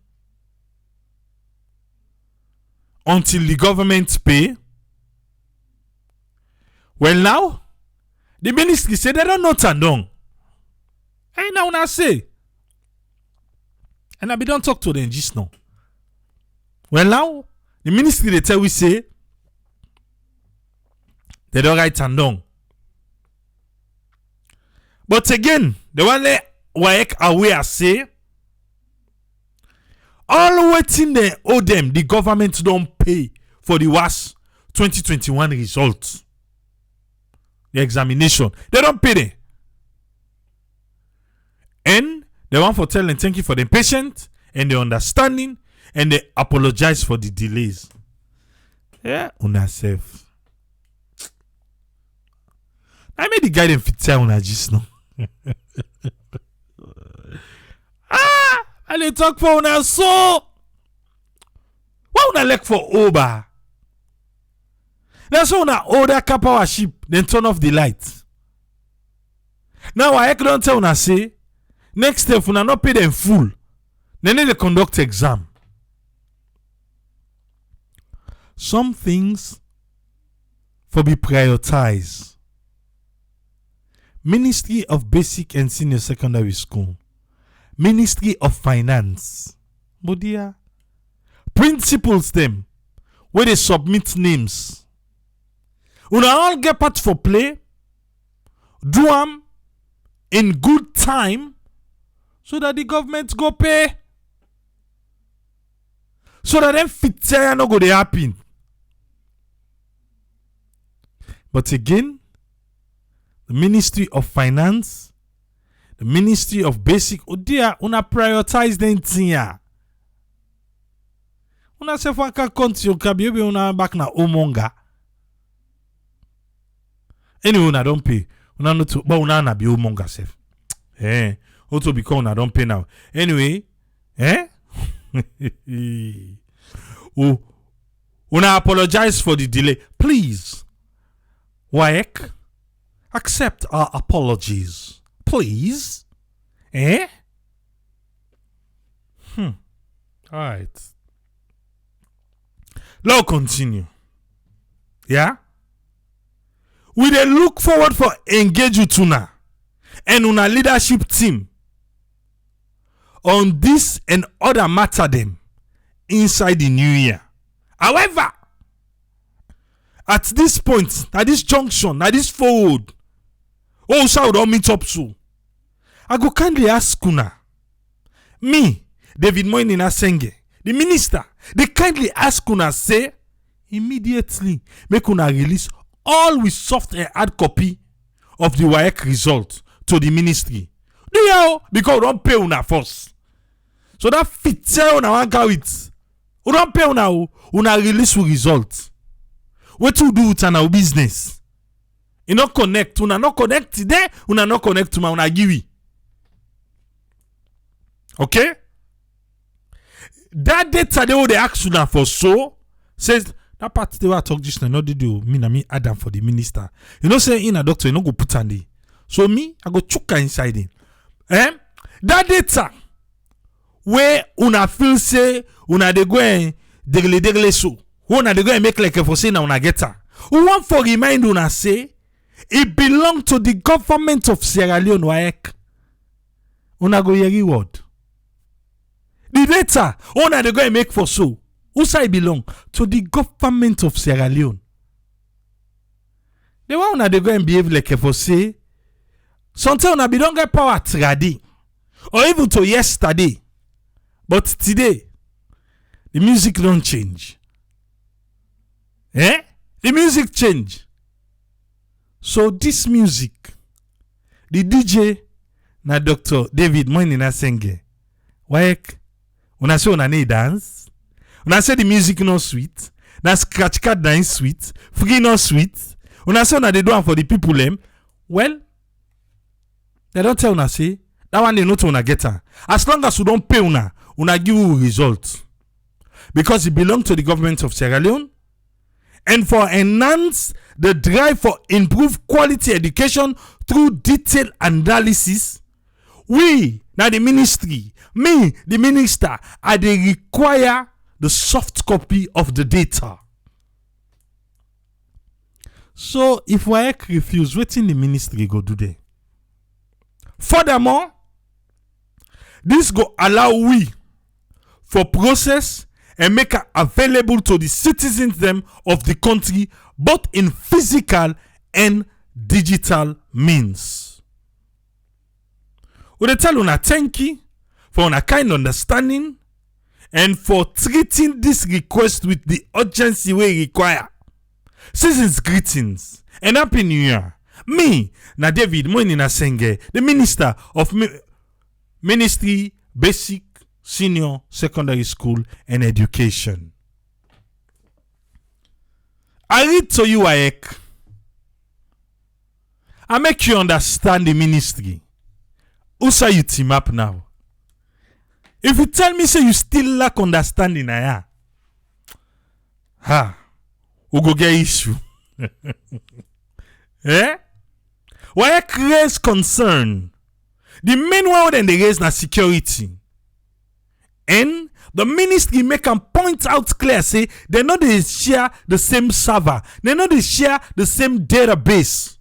until the government pay. Well, now, the ministry say they don't know Tandong. And now I say, and I be don't talk to them just now. Well, now, the ministry they tell we say, they don't write Tandong. But again, the one they WAEC aware say, all waiting they owe them, the government don't pay for the WAS 2021 results. The examination. They don't pay them. And they want for telling thank you for the patience and the understanding and they apologize for the delays. Yeah, una self. I made the guy them fit tell una just now. And they talk for una so. What una like for Oba? That's when una order car power ship, then turn off the lights. Now I don't tell una say, next step una not pay them full. Then they conduct exam. Some things for be prioritized. Ministry of Basic and Senior Secondary School. Ministry of Finance. Bodia. Principals them. Where they submit names. Una all get part for play. Do them in good time. So that the government go pay. So that them fit no go they happen. But again, the Ministry of Finance, the Ministry of Basic, oh dear, una prioritize them thing. Una se fa ka continue ka bi una back na omonga. Anyway, una don't pay. Una no to, but una na bi omonga sef. Also because una don't pay now. Anyway, oh, una apologize for the delay. Please, WAEC, accept our apologies. Please. All right. Now continue. Yeah? We dey look forward for engage with una and una leadership team on this and other matter them inside the new year. However, at this point, at this junction, at this forward, so don't meet up so. I go kindly ask una, me, David Moyni Nasenge, the minister, they kindly ask una say, immediately make una release all with soft and hard copy of the WAEC result to the ministry. Do you? Because we don't pay una first. So that fit tell una one go it. We don't pay una release with results. What to do with our business? You not connect, una not connect today, una not connect to my una give. Okay? That data they ask una for so says that part they were talk just not do me Adam for the minister. You know say in a doctor you no go put on the. So me I go chuka inside it. That data where una feel say una de go and degle so. Una de go and make like a for say na una get her. We want for remind una say it belong to the government of Sierra Leone WAEC. Una go hear reward. The data una de go and make for so. Who say belong to the government of Sierra Leone. The one una they go and behave like a for say. Sometimes una be don't get power today. Or even to yesterday. But today, the music don't change. The music change. So this music, the DJ na Dr. David Moini na senge. WAEC, una say una need dance. Una say the music no sweet. Na scratch card na sweet. Free no sweet. Una say una dey do am for the people them. Well, they don't tell una say that one they not una get her. As long as you don't pay una give you results. Because it belongs to the government of Sierra Leone. And for enhance the drive for improved quality education through detailed analysis, we, now the ministry, me, the minister, they require the soft copy of the data. So if WAEC refuse, wetin the ministry go do there? Furthermore, this go allow we for process and make it available to the citizens them of the country, both in physical and digital means. We tell una thank you for una kind understanding and for treating this request with the urgency we require. Season's greetings and happy new year. Me, na David Moini na Senge, the Minister of Ministry, Basic, Senior, Secondary School and Education. I read to you, WAEC. I make you understand the ministry. Who say you team up now? If you tell me say you still lack understanding, we go get issue. WAEC raise concern. The main one then they raise na security. And the ministry make them point out clear, say they know they share the same server. They know they share the same database.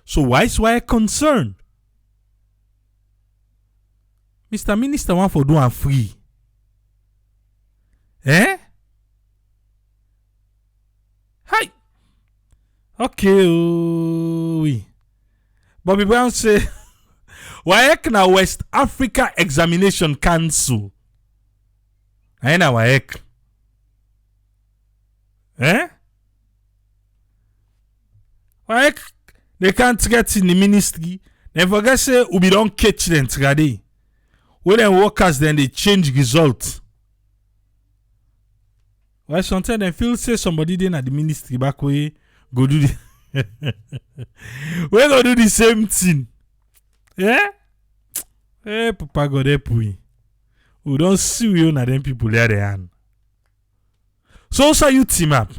So why is WAEC concerned? Mr. Minister want for do and free. Hi. Okay, oui. Bobby Brown say WAEC na West Africa Examination Council. Aye na WAEC. WAEC they can't get in the ministry. They forget say we don't catch them today. When them workers then they change results. Why sometimes they feel say somebody then at the ministry back way go do the we go do the same thing. Papa God help we. We don't see you na them people there they hand. So you team up.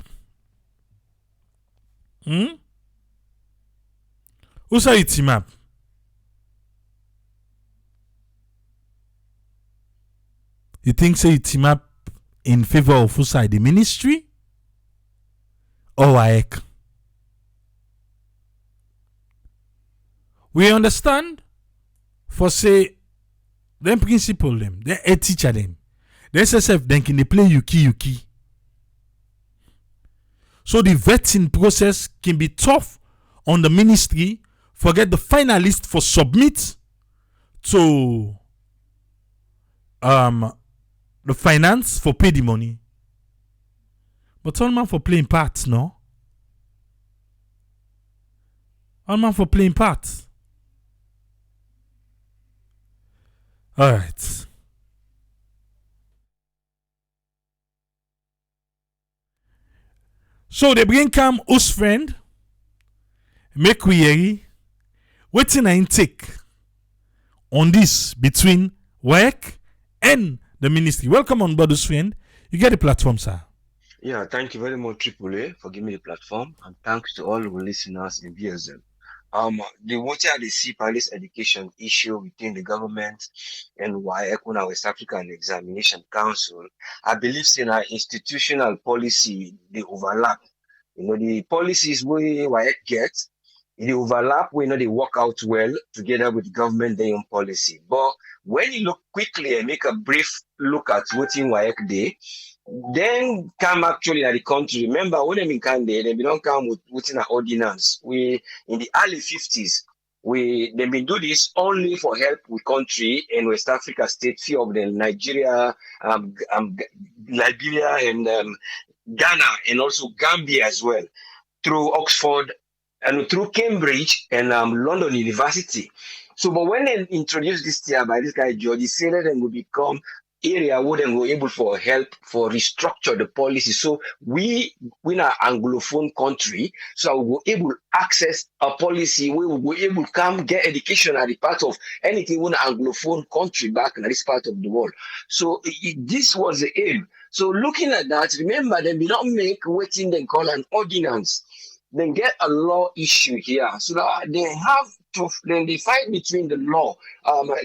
Who say you team up? You think say you team up in favor of who side, the ministry or WAEC? We understand for say them principal them, they a teacher them, the SSF then can they play yuki. So the vetting process can be tough on the ministry. Forget the finalist for submit to the finance for pay the money. But all man for playing parts, no? All man for playing parts. Alright. So they bring come us friend. Make we hear waiting and take on this between WAEC and the ministry. Welcome on board, us friend. You get the platform, sir. Yeah, thank you very much, AAA, for giving me the platform, and thanks to all the listeners in BSM. The water the sea palace education issue between the government and WAEC, West African Examination Council, I believe in our institutional policy, they overlap. The policies we WAEC get, they overlap, they work out well together with government their own policy. But when you look quickly and make a brief look at what in WAEC day, Then come actually at the country. Remember when they come there, they don't come with an ordinance. We in the early 50s, they been do this only for help with country in West Africa state, few of them Nigeria, Liberia, and Ghana, and also Gambia as well, through Oxford and through Cambridge and London University. So, but when they introduced this tier by this guy George, he said that they will become area where they were able for help for restructure the policy. So we are Anglophone country, so we were able to access a policy where we were able to come get education at the part of anything in Anglophone country back in this part of the world. So this was the aim. So looking at that, remember they did not make waiting they call an ordinance. Then get a law issue here. So that they have to then they fight between the law.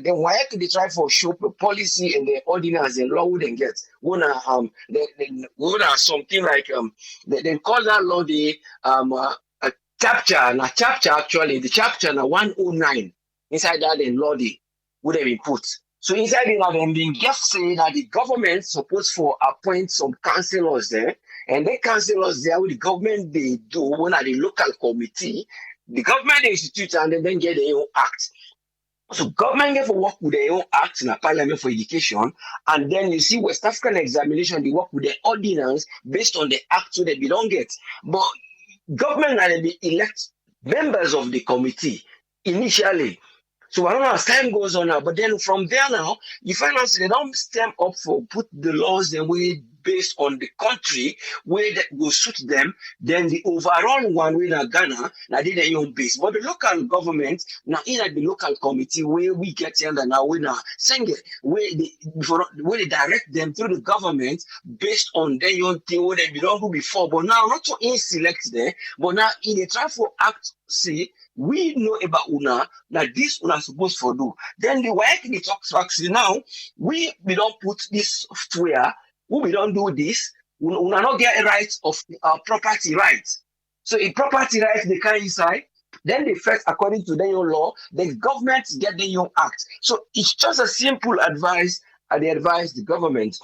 Then why could they try for show the policy and the ordinance and law wouldn't get? Would have something like they call that law the a chapter and a chapter actually the chapter 109 inside that the law they would have been put. So inside it have been just saying that the government supposed to appoint some councillors there. And the councillors there with the government they do when at the local committee, the government they institute and then get their own act. So government get for work with their own act in a parliament for education, and then you see West African examination, they work with the ordinance based on the act so that they don't get. But government and they elect members of the committee initially. So I don't know as time goes on now, but then from there now, you find out they don't stem up for put the laws the way based on the country where that will suit them. Then the overall one with Ghana, now they their own base. But the local government, now in the local committee where we get here now we now sing it, where they direct them through the government based on their own thing where they belong to before. But now not to select there, but now in the try for act see. We know about Una that this Una supposed to do. Then the WAEC the talks actually now we don't put this software. We don't do this. We not get a right of property rights. So in property rights they can inside. Then they first, according to their own law, the government get their own act. So it's just a simple advice. They advise the government.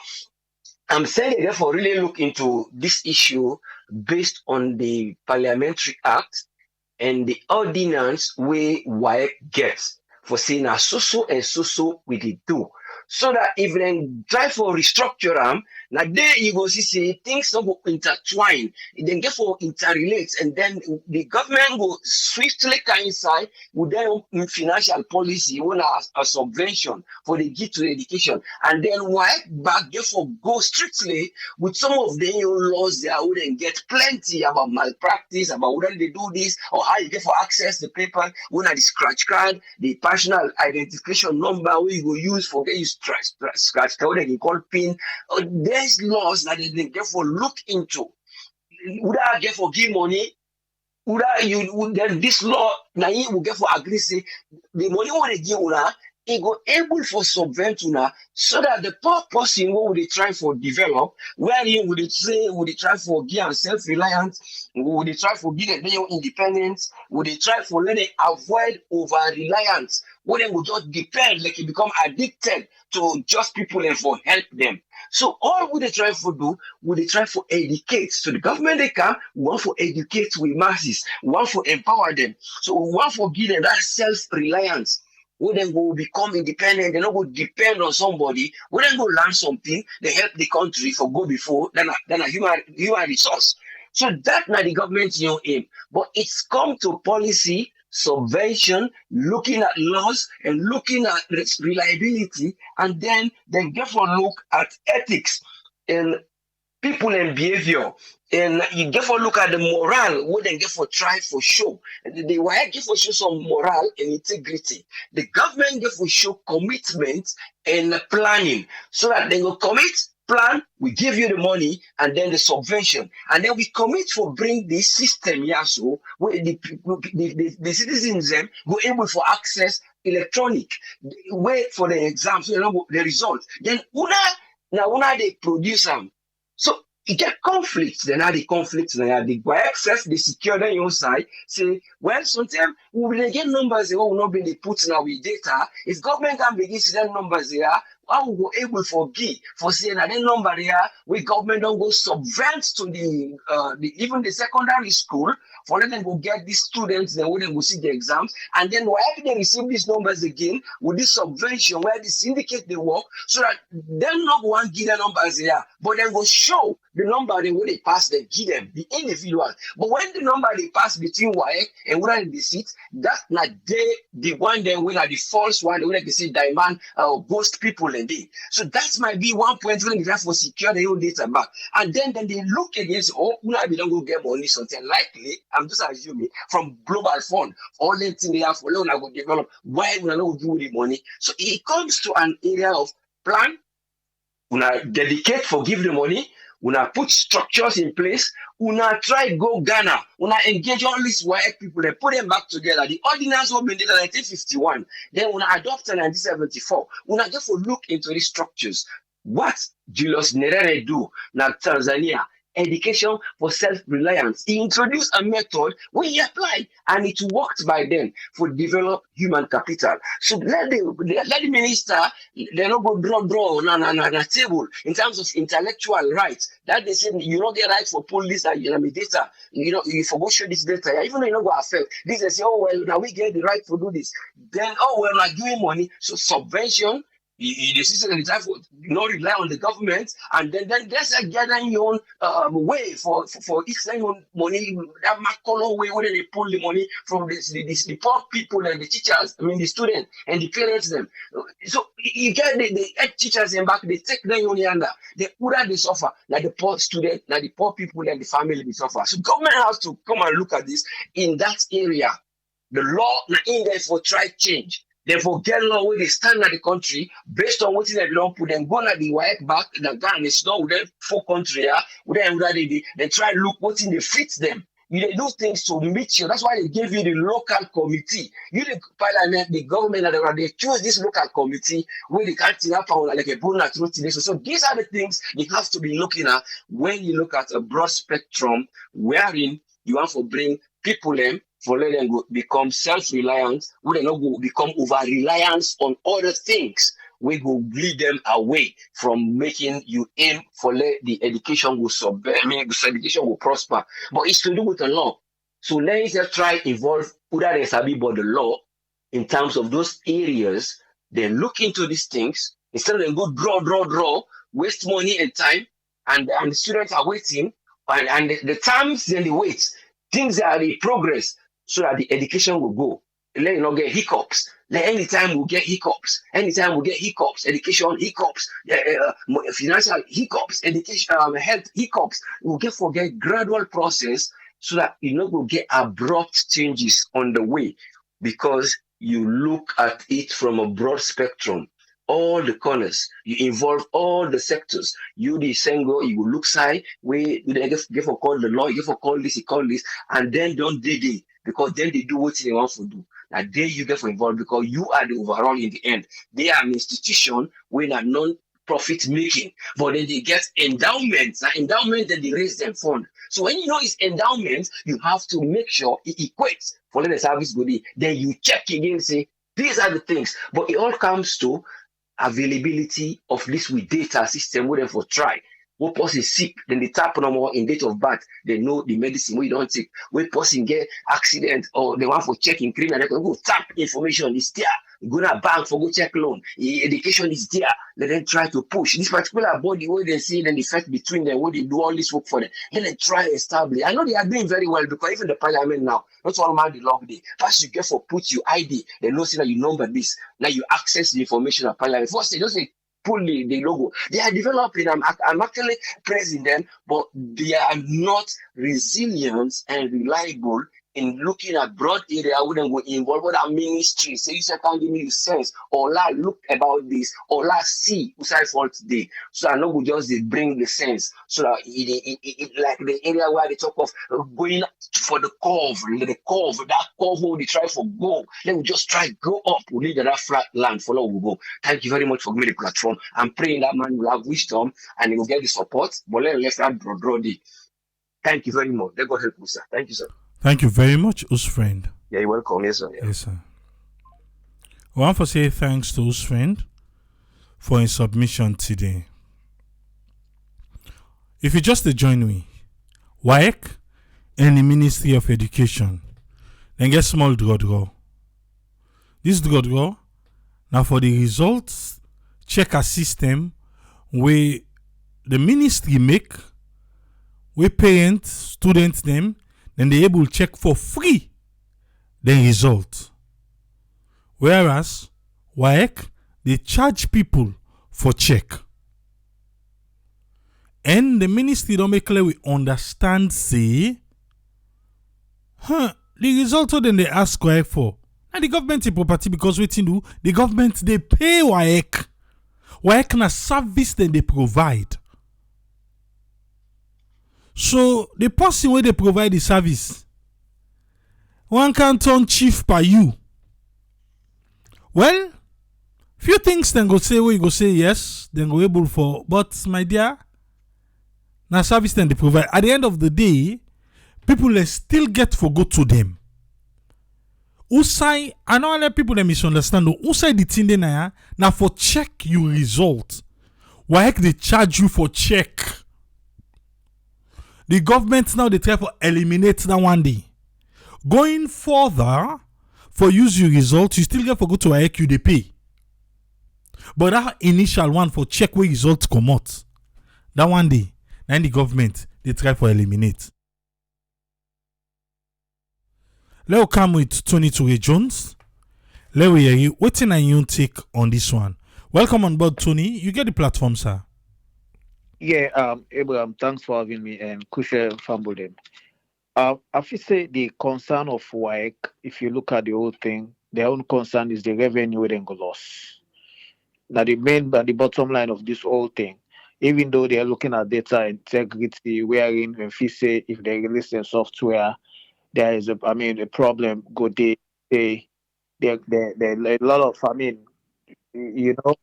I'm saying therefore really look into this issue based on the Parliamentary Act and the ordinance where WAEC gets for saying so and so we did do. So that if they try for restructure them, now there you go see things don't go intertwine, then get for interrelate, and then the government will swiftly coincide with their financial policy, when a subvention for the give to education, and then why back therefore go strictly with some of the laws that wouldn't get plenty about malpractice, about whether they do this or how you get for access the paper, when the scratch card, the personal identification number where you go use for get you scratch card, they can call PIN. There's laws that they therefore look into. Would I get for give money? Would I then this law now you will get for agree say the money when they give una it go able for subvent una so that the poor person who would they try for develop, where you would say would they try for give and self-reliant, would they try for give them their independence, would they try for let them avoid over reliance, where they would just depend like it become addicted to just people and for help them. So all would they try for do, would they try for educate. So the government they come, we want for educate with masses, we want for empower them. So we want for give them that self-reliance. We then go become independent, they not go depend on somebody, we then go learn something, they help the country for go before, than a human resource. So that not the government's aim. But it's come to policy, subvention, looking at laws and looking at reliability, and then get for look at ethics and people and behavior. And you get for look at the morale, what they get for try for show. They will get for show some morale and integrity. The government get for show commitment and planning, so that they will commit, plan, we give you the money, and then the subvention. And then we commit for bring this system here, so where the citizens them go able for access electronic. Wait for the exam, so you know the result. Then una they produce them. So You get conflicts. Then how the conflicts now the access the secure on your side. Say, well, sometimes we will get numbers they will not be the put now with data. If government can begin to send numbers there, how we go able for give for saying that the number there, we government don't go subvert to the even the secondary school for let them go get these students, then when they go see the exams, and then wherever they receive these numbers again with this subvention where they syndicate the work so that them not one give the numbers there, but then go show the number they when they pass, they give them the individual. But when the number they pass between WAEC and where in the seat, that's not they the one then when are the false one, the way they say demand ghost people and they. So that might be one point when they have for secure the own data back. And then they look against we don't go get money something likely. I'm just assuming from global fund, all the things they have for loan I go develop. Why we not give the money? So it comes to an area of plan. Una dedicate for give the money. Una put structures in place. Una try go Ghana. Una engage all these white people. They put them back together. The ordinance was made in 1951. Then una adopt in 1974. Una just for look into these structures. What Julius Nyerere do na Tanzania? Education for self-reliance. He introduced a method where he applied and it worked by then for develop human capital. So let the minister, they don't go draw on a table in terms of intellectual rights. That they say you don't get right for police and data. You forgot show this data. Even though you don't go affect this, they say, oh well, now we get the right to do this. Then we're not giving money. So subvention. The system is for not rely on the government, and then there's a gathering your own way for each own money that macolo way where they pull the money from the poor people and the teachers, the students and the parents them. So you get the head teachers and back, they take them only under they they suffer, like the poor student, like the poor people and the family they suffer. So government has to come and look at this in that area. The law in there for try change. Therefore, get law where they stand at the country based on what they don't put them go at the white back the Ghana it's not with them for country with them they try to look what in they fit them. They do things to meet you. That's why they gave you the local committee. You the parliament, the government, they choose this local committee where they can't up like a bone at root. So these are the things you have to be looking at when you look at a broad spectrum wherein you want to bring people in for let them go become self-reliant, we not go become over-reliance on other things. We go lead them away from making you aim for let the education will education will prosper. But it's to do with the law. So let's just try involve Uda and Sabi about the law in terms of those areas. Then look into these things instead of them go draw, waste money and time, and the students are waiting, and the times then they wait. Things are in progress. So that the education will go. Let you not get hiccups. Anytime we get hiccups, education hiccups, financial hiccups, education, health hiccups, we'll forget gradual process so that you not will get abrupt changes on the way because you look at it from a broad spectrum. All the corners, you involve all the sectors. You the single, you will look side, you give for call the law, you give for call this, you call this, and then don't dig it. Because then they do what they want to do. Now, there you get involved because you are the overall in the end. They are an institution with a non-profit making, but then they get endowments. Now, endowment, then they raise them fund. So when you know it's endowment, you have to make sure it equates for the service good. Then you check again, say, these are the things. But it all comes to availability of this with data system where they for try. What person is sick, then they tap no more in date of birth, they know the medicine we don't take. When person get accident or they want for checking criminal, they can go tap information is there. Go to a bank for go check loan. Education is there. Let them try to push this particular body where they see then the fact between them, where they do all this work for them. Then they try to establish. I know they are doing very well because even the parliament now, not all man the log day. First you get for put your ID, they know see that you number this. Now you access the information of parliament. First they just say pull the logo. They are developing. I'm actually praising them, but they are not resilient and reliable in looking at broad area, we then go involve other ministry. Say you say can't give me the sense, or la look about this, or la see who side fault today. So I know we just they bring the sense. So that it like the area where they talk of going for the curve, that curve where they try for go. Then we just try go up. We lead that flat land, follow we go. Thank you very much for giving me the platform. I'm praying that man will have wisdom and he will get the support. But let's not draw the. Thank you very much. Let God help you, sir. Thank you, sir. Thank you very much, us friend. Yeah, you're welcome. Yes, sir. Yeah. Yes, sir. I want to say thanks to us friend for his submission today. If you just join me, WAEC and the Ministry of Education, then get small draw. This draw now for the results checker system where the ministry make, where parents, students them, then they able check for free the result. Whereas WAEC, they charge people for check. And the ministry don't make clear we understand say, the result then they ask WAEC for. And the government is property because waiting do the government they pay WAEC. WAEC na service then they provide. So the person where they provide the service, one can turn chief by you. Well, few things then go say where you go say yes, then go able for, but my dear, na service then they provide. At the end of the day, people they still get for go to them. Usai, I know let people they misunderstand. Usai the thing na for check your result. Why they charge you for check? The government now they try to eliminate that one day. Going further, for use your result, you still get for go to WAEC they pay. But that initial one for check where results come out, that one day, then the government they try for eliminate. Let's come with Tony Toure Jones. Let's hear you. What's your take on this one? Welcome on board, Tony. You get the platform, sir. Yeah, Abraham, thanks for having me and Kushe Famboden. I feel say the concern of WAEC, if you look at the whole thing, their own concern is the revenue they go loss. Now the bottom line of this whole thing, even though they are looking at data integrity, wherein when we say if they release their software, there is a problem. Go they a lot of you know.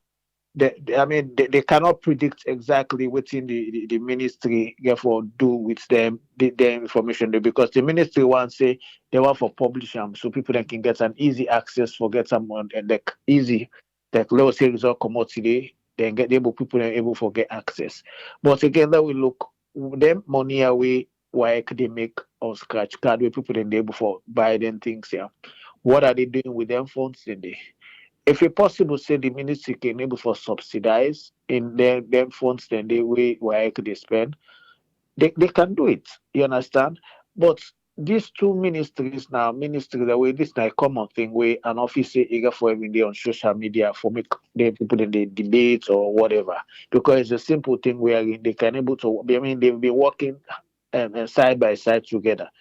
They cannot predict exactly what in the ministry therefore do with them the information because the ministry wants say they want for publish them so people that can get an easy access for get someone and like easy like let's say result come out today then get able people are able for get access. But again that we look them money away why they make on scratch card where people then able for buy them things here. What are they doing with them funds in there? If it's possible, say the ministry can able for subsidize in them funds, then the way where they spend, they can do it. You understand? But these two ministries now, the way this is a common thing where an officer eager for every day on social media for make the people in the debates or whatever. Because it's a simple thing where they can able to they've been working side by side together.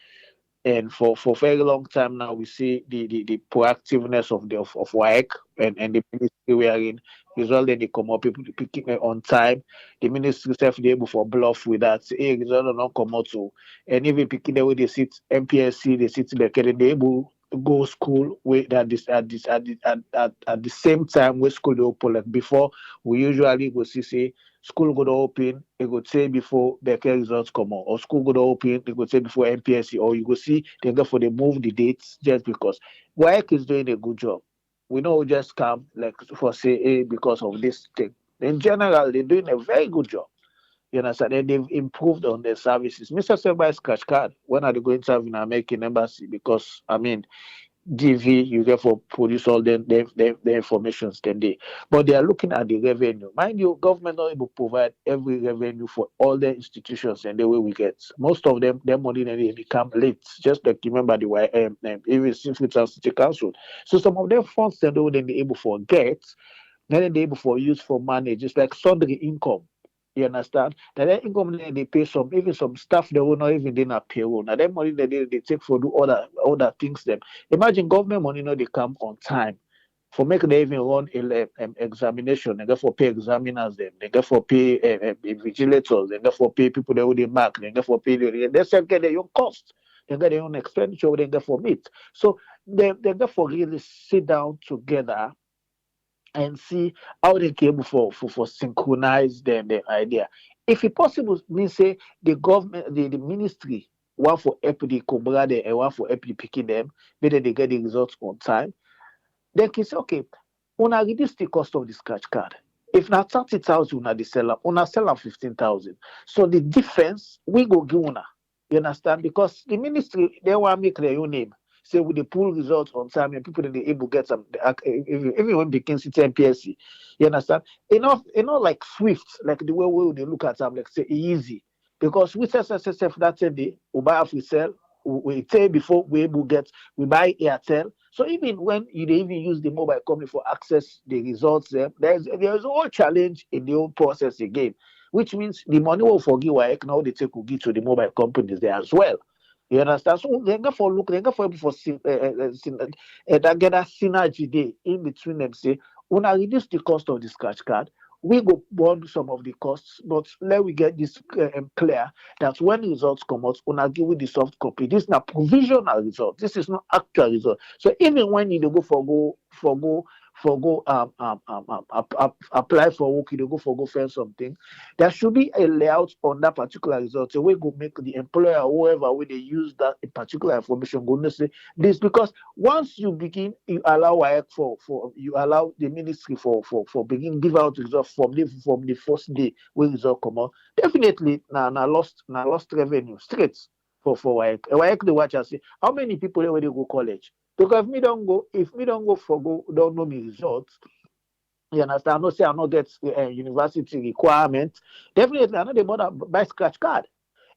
And for a very long time now, we see the proactiveness of WAEC and the ministry we are in. Result then they come up, people picking it on time. The ministry self they able for bluff with that. Say, hey, result not come out so. And even picking the way they sit MPSC, they sit back and they able to go school with at the same time where school they open. Like before, we usually go say school go to open, they go say before the results come out, or school go to open, they go say before MPSC, or you go see they go for they move the dates just because WAEC is doing a good job. We know just come like for say because of this thing. In general, they're doing a very good job. You understand? And they've improved on their services. Mr. Seba scratch card. When are they going to have in American embassy? Because DV, you therefore produce all the information but they are looking at the revenue. Mind you, government not able to provide every revenue for all the institutions and the way we get. Most of them, their money they become late. Just like you remember the YM, even Sinfluton City Council. So some of them funds they're able for get, then they're able for use for manage. It's like sundry income. You understand? Now that income they pay some even some staff they will not even in a payroll. Now that money that they take for do other things them. Imagine government money they come on time. For make they even run examination, they get for pay examiners them, they get for pay vigilators, they get for pay people that would mark, they get for pay they still get their own cost, they get their own expenditure, they get for meet. So they get for really sit down together and see how they can able for synchronize them the idea. If it possible, means say the government, the ministry, one for help the Cobra and one for help the picking them, whether they get the results on time. Then can say, okay, una reduce the cost of the scratch card. If na 30,000 una sell am 15,000. So the difference we go give una. You understand? Because the ministry they want make their own name. Say with the pool results on time and people that they able get some everyone begins to PSC. You understand? Enough like Swift, like the way we they look at them, like say easy. Because we SSSF that day, we buy if we sell, we tell before we able get we buy Airtel. So even when you they even use the mobile company for access the results there, there's all challenge in the whole process again, which means the money will forgive WAEC now they take will give to the mobile companies there as well. You understand? So they go for look, they go for that get that synergy day in between them. Say, when I reduce the cost of the scratch card, we go burn some of the costs, but let we get this clear that when results come out, when I give you the soft copy, this is not provisional result. This is not actual result. So even when you go apply for work, you go for go find something, there should be a layout on that particular result. So we go make the employer or whoever when they use that particular information go to say this because once you begin, you allow WAEC for you allow the ministry for begin give out results from the first day when result come out. Definitely lost revenue straight for WAEC. WAEC the watch and say how many people already go college. Because if me don't go for go don't know me results, you understand? I know say I not get university requirement. Definitely, I know the mother buy scratch card.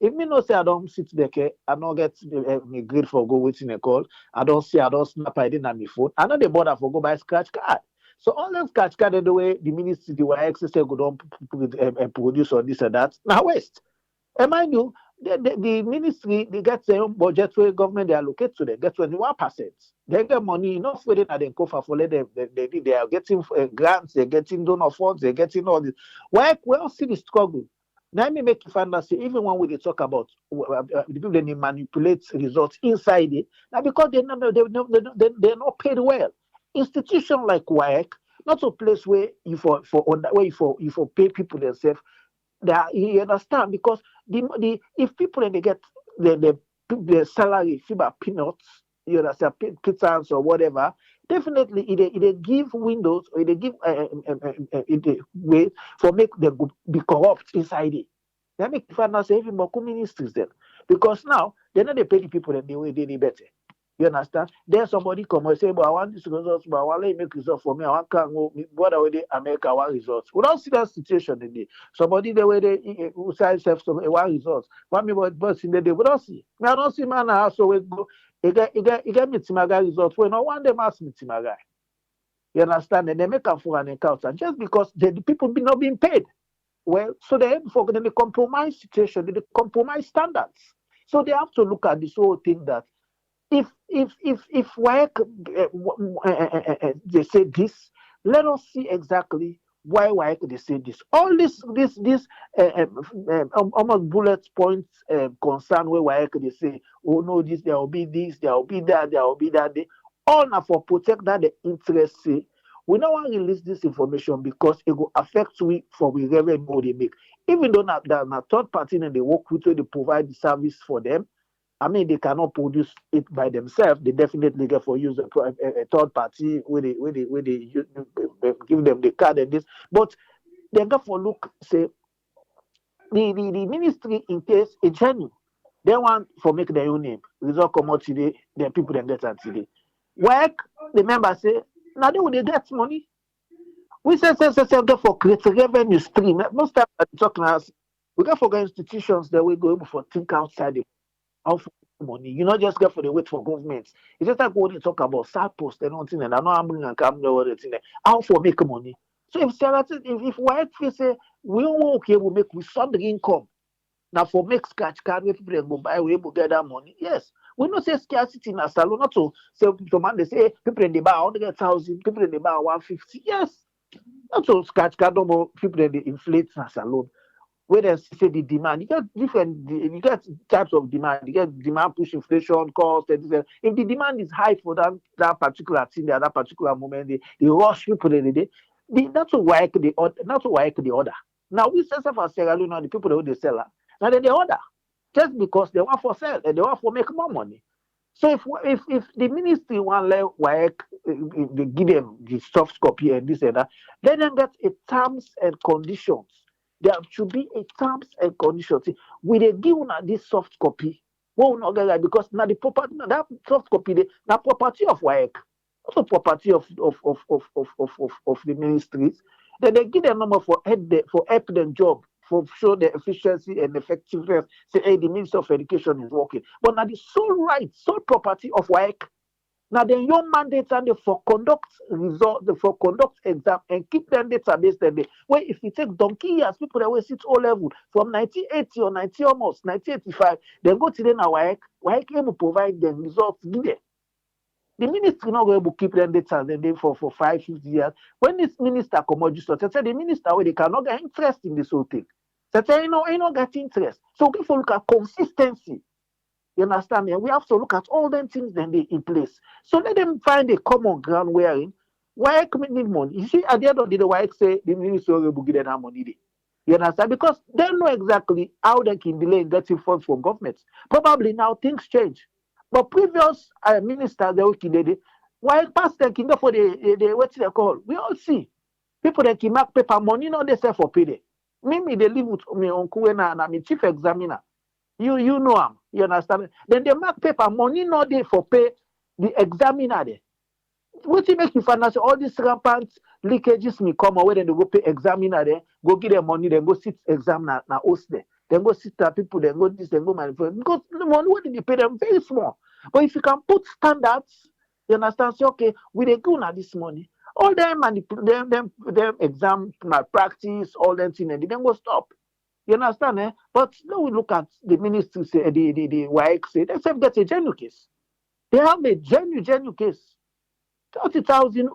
If me no say I don't sit there, I not get me grade for go waiting a call. I don't snap I didn't have my phone. I know the border for go buy scratch card. So all them scratch card the way the ministry the way say go don't produce on this and that. Now waste. And mind you, the ministry they get their own budget where government they allocate to them, get 21%. They get money enough for them and then cover for them. They are getting grants, they're getting donor funds, they're getting all this. Why we all see the struggle. Now me make you find out say even when we talk about the people they manipulate results inside it, now because they're not paid well. Institution like WAEC, not a place where you for pay people themselves that you understand because the if people and they get the salary about peanuts, you understand, pittance or whatever, definitely it give windows or it give it way for make them be corrupt inside it. That make the finance even more ministries then because now they're not they pay the people and the way they better. You understand? Then somebody come and say, but I want this results, but I want to make results for me. I want to go, what are they America want results? We don't see that situation in there. Somebody the way they who say self some one results. What me but in the day we don't see. Me I don't see man now so we go. You get me Timaga results. We no one them ask me Timaga. You understand? And they make a for an encounter just because the people be not being paid. Well, so they for the compromise situation, the compromise standards. So they have to look at this whole thing that if WAEC they say this, let us see exactly why WAEC they say this. All this almost bullet points concern where WAEC they say, oh no, there will be this, there will be that, there will be that. All now for protect that the interest say. We don't want to release this information because it will affect we for the revenue they make. Even though that third party and they work with they provide the service for them. I mean, they cannot produce it by themselves. They definitely get for use a third party where they give them the card and this. But they get for look say the ministry in case a genuine they want for make their own name. Result come out today, then people then get it today. Work the member say now they will get money. We say get for create revenue stream. Most times I talk now we get for institutions that we go able for think outside the how for money. You not just get for the wait for government. It's just like when you talk about sad post and all thing and I know I'm bringing and come there all the thing. How for make money. So if if white face say we don't okay, we make we some the income. Now for make scratch card where people go buy, we able get that money. Yes. We not say scarcity in a salon, not to say to man they say people in the buy 100,000, people in the buy 150. Yes. Not to scratch card no more people in the inflate in a salon. Where they say the demand, you get you get types of demand. You get demand push inflation, cost, and this. If the demand is high for that particular thing at that particular moment, they rush people in the day. That's why the order. Now we sell for Sierra Leone, the people that they sell, now they order just because they want for sell and they want for make more money. So if the ministry want let WAEC, they give them the soft copy and this and that, let them get a terms and conditions. There should be a terms and conditions. We they give una this soft copy. Well, not get that because now the property, that soft copy, the property of WAEC, also property of the ministries. Then they give them number for help them job for show the efficiency and effectiveness. Say, hey, the Minister of Education is working. But now the sole right, sole property of WAEC. Now the young mandate and for conduct exam and keep them database then where if you take donkey years, people that will sit O level from 1980 or 90 almost 1985, then go to the WAEC able provide them results give them. The ministry not going to keep them data then for 5-50 years. When this minister come out, just say the minister where they cannot get interest in this whole thing. Say you know get interest. So if you look at consistency, you understand me? We have to look at all them things then they in place. So let them find a common ground wherein why need money. You see, at the end of the day, why say the ministry will give them that money. You understand? Because they know exactly how they can delay in getting funds from governments. Probably now things change. But previous ministers, they did why pass them can for the what they call. We all see people that can mark paper money, no they say for payday. Me, they live with me uncle and I'm a chief examiner. You know him. You understand? Then they mark paper money, no they for pay the examiner there. What you make you find out all these rampant leakages me come away, then they go pay examiner there, go give them money, then go sit examiner na host there. Then go sit there, people, then go this, then go manufacture. Because the money, what did you pay them? Very small. But if you can put standards, you understand, say, okay, we they go now this money. All them them exam malpractice, all them things, and they then go stop. You understand, eh? But now we look at the ministry, say, the WAEC say, they say get a genuine case. They have a genuine case. 30,000 in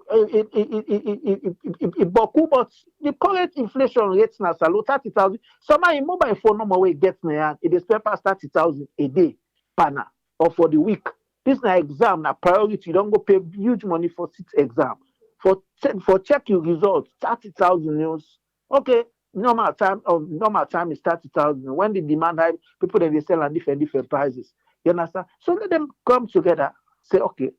Boku, but the current inflation rate now is low 30,000. Somehow in mobile phone number where it gets now, it is past 30,000 a day, pana, or for the week. This na exam, na priority. You don't go pay huge money for 6 exam. For check your results, 30,000 news. Okay, normal time is 30,000. When the demand high, people they sell at different prices. You understand? So let them come together, say, okay,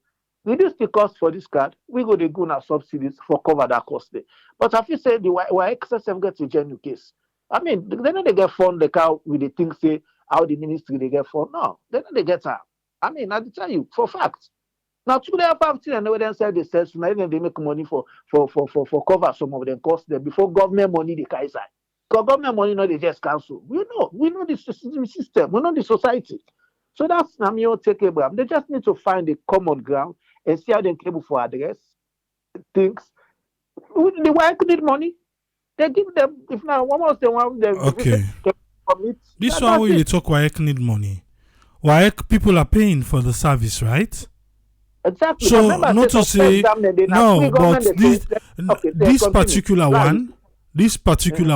reduce the cost for this card, we go to go now subsidies for cover that cost there. But if you say the XSF gets a genuine case, I mean, they know they get fund the car with the things say how the ministry they get fund. No, they know they get her. I mean, I tell you for fact. Now, 2,500 and they sell the sales, now they make money for cover some of them costs there before government money the Kaiser. Because government money, no, they just cancel. We know the system, we know the society. So that's Namio take Abraham. They just need to find a common ground and see how they able for address things. The WAEC need money. They give them, if now one was the one them okay. Commit. This one where you talk WAEC need money. WAEC people are paying for the service, right? Exactly. So not to say no, but this particular one,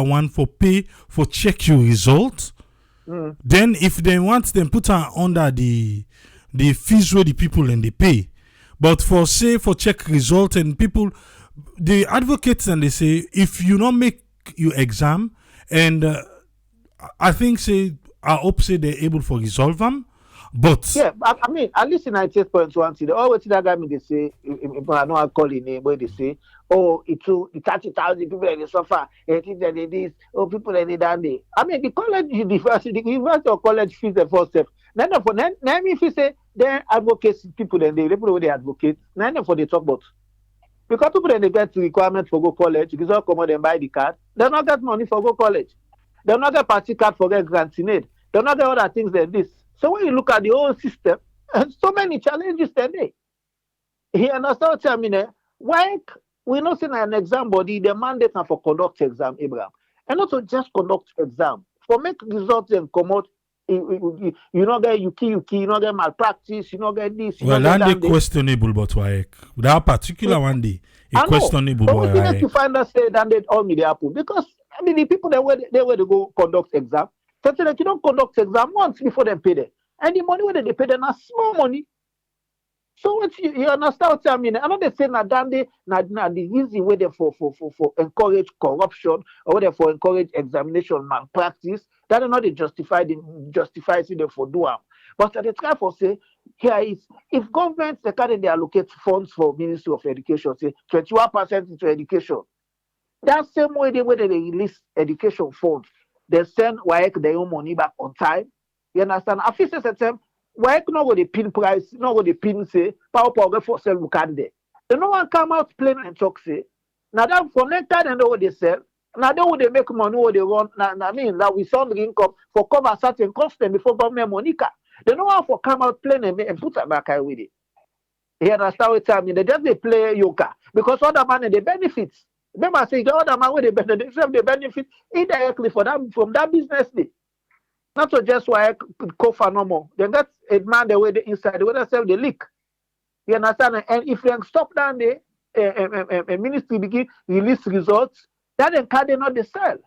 one for pay for check your result. Then if they want them put her under the fees where the people and they pay. But for check result and people, the advocates and they say if you not make your exam and I think I hope they're able to resolve them. But yeah, I mean at least in 98.1, they always that guy they say if I know I call in name where they say, oh, it's the 30,000 people that they suffer, and things that they this, oh, people that they done they. I mean the university or college fees the first step. Then if you say they advocates people then they people they advocate, then for they talk about. Because people then they get requirement for go college, because all come out and buy the card, they not get money for go college. They not get party card for get grants in it. They not get other things than this. So when you look at the whole system, so many challenges today. You understand what I mean? WAEC We not saying an exam body, the mandate na for conduct exam, Abraham. And not to just conduct exam. For make results and come out, you not get you not get malpractice, you not get this, you Well, not that get day that. questionable, but WAEC. That particular one day, I know. questionable, But but we need to WAEC. find out say that they all media happen. Because I mean the people that were to go conduct exam, something that you don't conduct exam once before they pay them. And the money where they pay them is small money. So what you understand what I mean? I'm not saying that the easy way they for encourage corruption or they for encourage examination malpractice. That is not the justifies it for do am. But at the time for say here is if government they can they allocate funds for Ministry of Education, say 21% into education. That same way they release education funds, they send WAEC their own money back on time. You understand? I feel say them WAEC not go the pin price, not go the pin say power for sell look at there. So no one come out plain and talk say. Now that from that time and what they sell, now they would they make money what they run. Now I mean that we sound income for cover certain costs before government money can. They know how for come out plain and put it back with it. You understand what I mean? They just they play yoga because other man they benefits. Remember I say the other man where they benefit indirectly for them from that business day. Not to just why cover no more. Then that's a man the way they inside the way they sell the leak. You understand? And if they stop down there, a ministry begin release results, that then can they not they sell.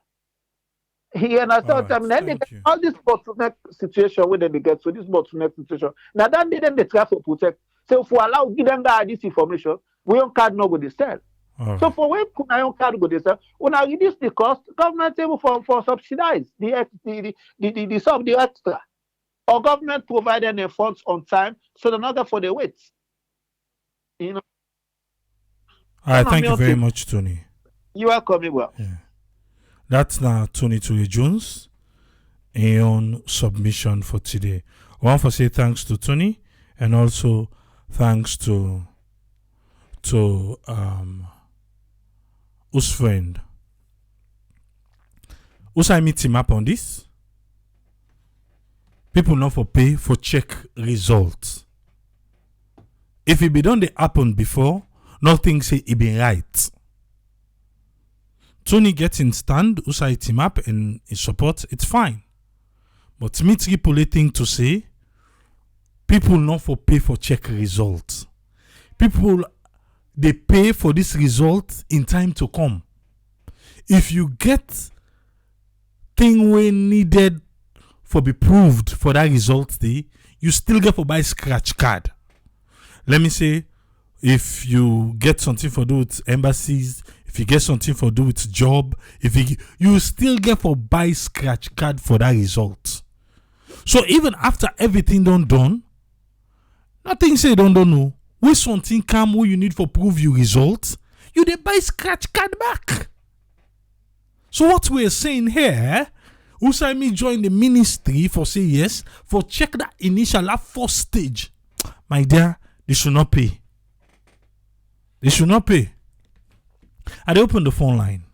You understand? I mean, then they get all this bottleneck situation where they get to this bottleneck situation. Now that they then they try to protect. So if we allow give them this information, we don't card no go they sell. Right. So for when I card go they sell, when I reduce the cost, government able for subsidize the extra. Or government provided the funds on time, so they're not for the wait. You know. All right, thank you very much, Tony. You are coming well. Yeah. That's now Tony Jones on submission for today. I want to say thanks to Tony and also thanks to whose friend. Who's I meet him up on this? People not for pay for check results. If it be done the happen before, nothing say it be right. Tony gets in stand, Usai team up and his support, it's fine. But me thing to say, people not for pay for check results. People they pay for this result in time to come. If you get thing we needed for be proved for that result day, you still get for buy scratch card. Let me say, if you get something for do with embassies, if you get something for do with job, if you still get for buy scratch card for that result. So even after everything done, nothing say don't know. When something come where you need for prove your results, you dey buy scratch card back. So what we're saying here, Usai me join the ministry for say yes, for check that initial that first stage. My dear, they should not pay. They should not pay. I open the phone line.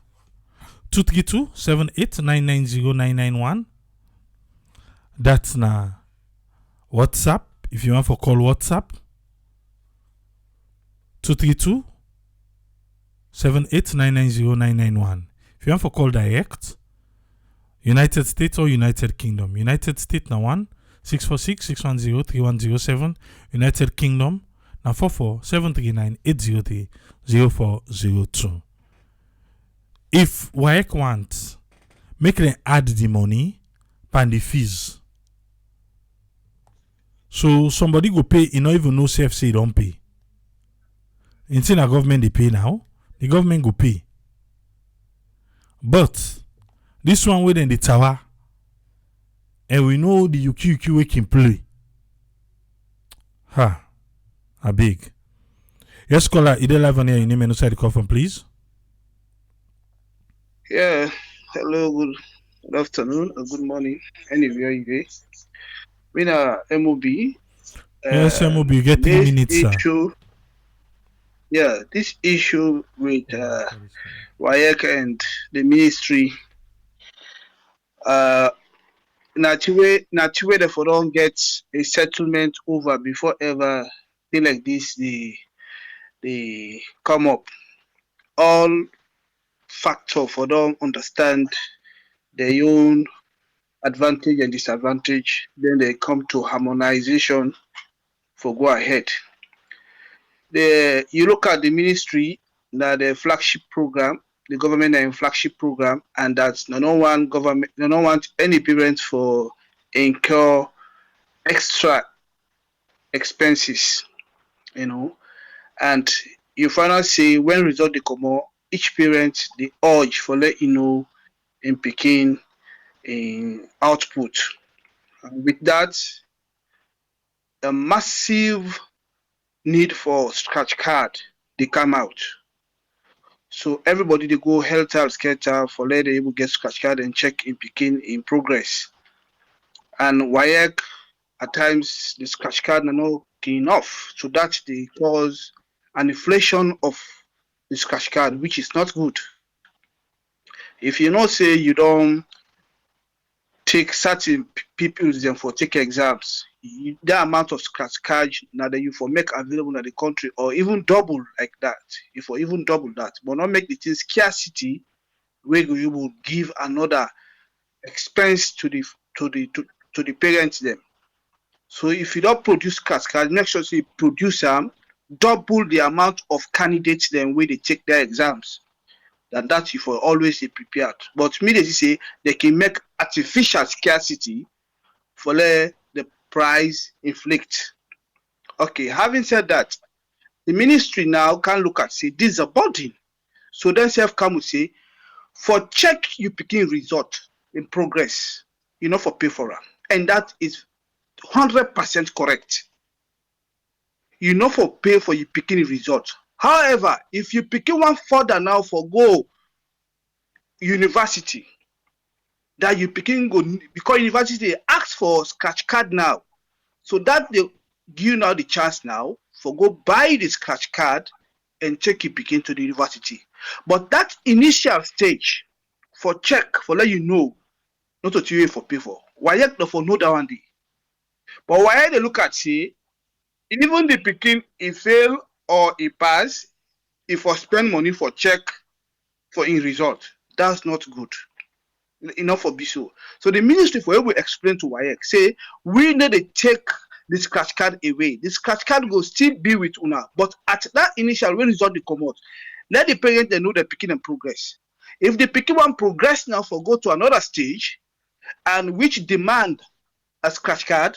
232-78-990-991. That's na WhatsApp. If you want to call WhatsApp. 232-78-990-991. If you want to call direct, United States or United Kingdom. United States na 1-646-610-3107. United Kingdom na 44-739-803-0402. If WAEC wants, make them add the money and the fees. So somebody go pay, you not even know CFC don't pay. Until the government they pay now, the government go pay. But this one within the tower, and we know the UQ we can play. A big. Yes, caller, either live on here, your name and outside the call from, please. Yeah, hello, good afternoon, or good morning, anywhere you go. We are MOB. Yes, MOB, you get 3 minutes, issue, sir. Yeah, this issue with WAEC and the ministry, not way therefore don't get a settlement over before ever thing like this they come up. all factor for them understand their own advantage and disadvantage. Then they come to harmonization for go ahead. You look at the ministry, that the flagship program, the government and flagship program, and that's no one government, no want any parents for incur extra expenses, and you finally say when result they come out, each parent the urge for let in picking in output. And with that, a massive need for scratch card they come out. So everybody they go helter skelter for let they able get scratch card and check in picking in progress. And WAEC at times the scratch card are not enough, so that they cause an inflation of the scratch card, which is not good. If you say you don't take certain people them for take exams, that amount of scratch card now that you for make available in the country, or even double like that, if or even double that, but not make the thing scarcity where you will give another expense to the parents them. So if you don't produce scratch card, make sure you produce double the amount of candidates then where they take their exams. And that you for always be prepared. But me they say they can make artificial scarcity for let the price inflict. Okay, having said that, the ministry now can look at say this is a burden. So then self come will say for check you picking result in progress, for pay for them. And that is 100% correct. For pay for you picking result. However, if you picking one further now for go university, that you picking go because university ask for scratch card now, so that they give you now the chance now for go buy the scratch card and check you picking to the university. But that initial stage for check for let you know not to you for pay for. Why yet for know that one day? But why they look at say even the picking he fail or he pass, if I spend money for check for in result, that's not good. Enough for be so. So the ministry for will explain to WAEC, say we need to take the scratch card away. The scratch card will still be with UNA, but at that initial when result they come out, let the parent they know they're picking in progress. If the picking one progress now for go to another stage, and which demand a scratch card,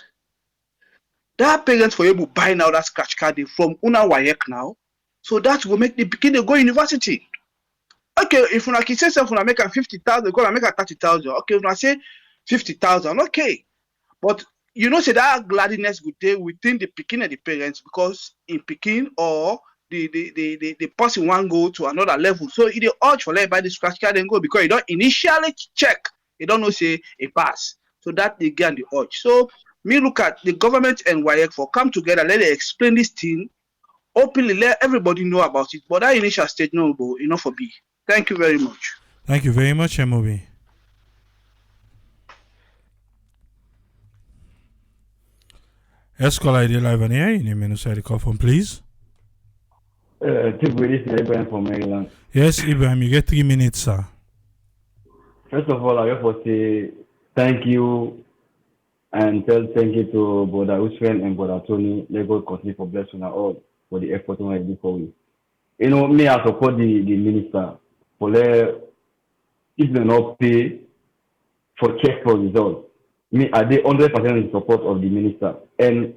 that parents for able buy now that scratch card from UNA WAEC now, so that will make the beginning go university. Okay, if una can say something, una make a 50,000, go and make a 30,000. Okay, if una say 50,000, okay. But say that gladness would take within the picking of the parents, because in picking or the person want go to another level. So it urge for let buy the scratch card and go, because you don't initially check, you don't know say a pass. So that they get the urge. So me look at the government and WAEC for come together, let them explain this thing openly, let everybody know about it. But that initial stage no go enough for be. Thank you very much. Thank you very much, MOB. Escola ID live on air. Your name and the call phone, please. Ibrahim from Maryland. Yes, Ibrahim, you get 3 minutes, sir. First of all, I just want to say thank you and tell thank you to Brother Usman and Brother Tony. Let God continue for blessing us all for the effort we do for you. Me, I support the minister for let if they not pay for check for results. Me, I did 100% in support of the minister. And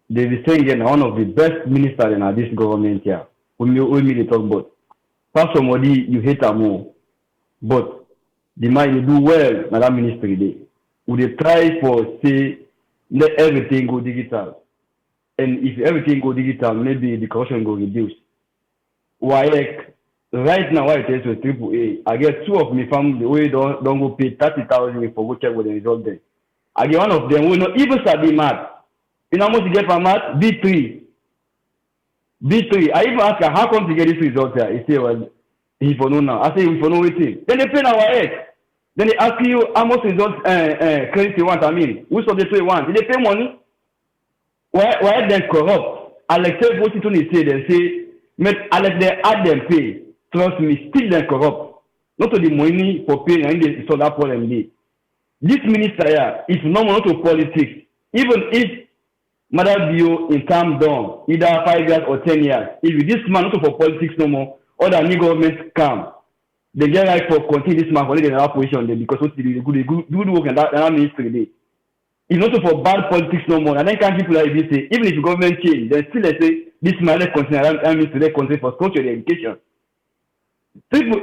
they be saying again, one of the best ministers in this government here. When me they talk about, pass somebody you hate them more, but the man you do well, that ministry day. Would they try for say let everything go digital, and if everything go digital, maybe the corruption go reduce. WAEC right now, why it is with AAA, I get 2 of my family we don't go pay 30,000 for go check with the result there. I get one of them will not even study math. You know how much you get for math? B3. I even ask her, how come to get this result here? He say, well, he for know now. I say, we for know waiting. Then they pay our WAEC. Then they ask you how much result credit you want. I mean, which of the 2 you want? Did they pay money? Why then corrupt? Alex say what you say, they say, make Alex they add them pay trust me, still they corrupt. Not to the money for paying and they solve that problem. This minister here is not to politics. Even if Mother Bio in calm down, either 5 years or 10 years, if this man not for politics no more, or the new government come, they get right for continue this man for the other position there because what the good work and that ministry there. It's not for bad politics no more. And then can people like this say, even if the government change, then still they say this man let's continue that ministry they continue for social education. People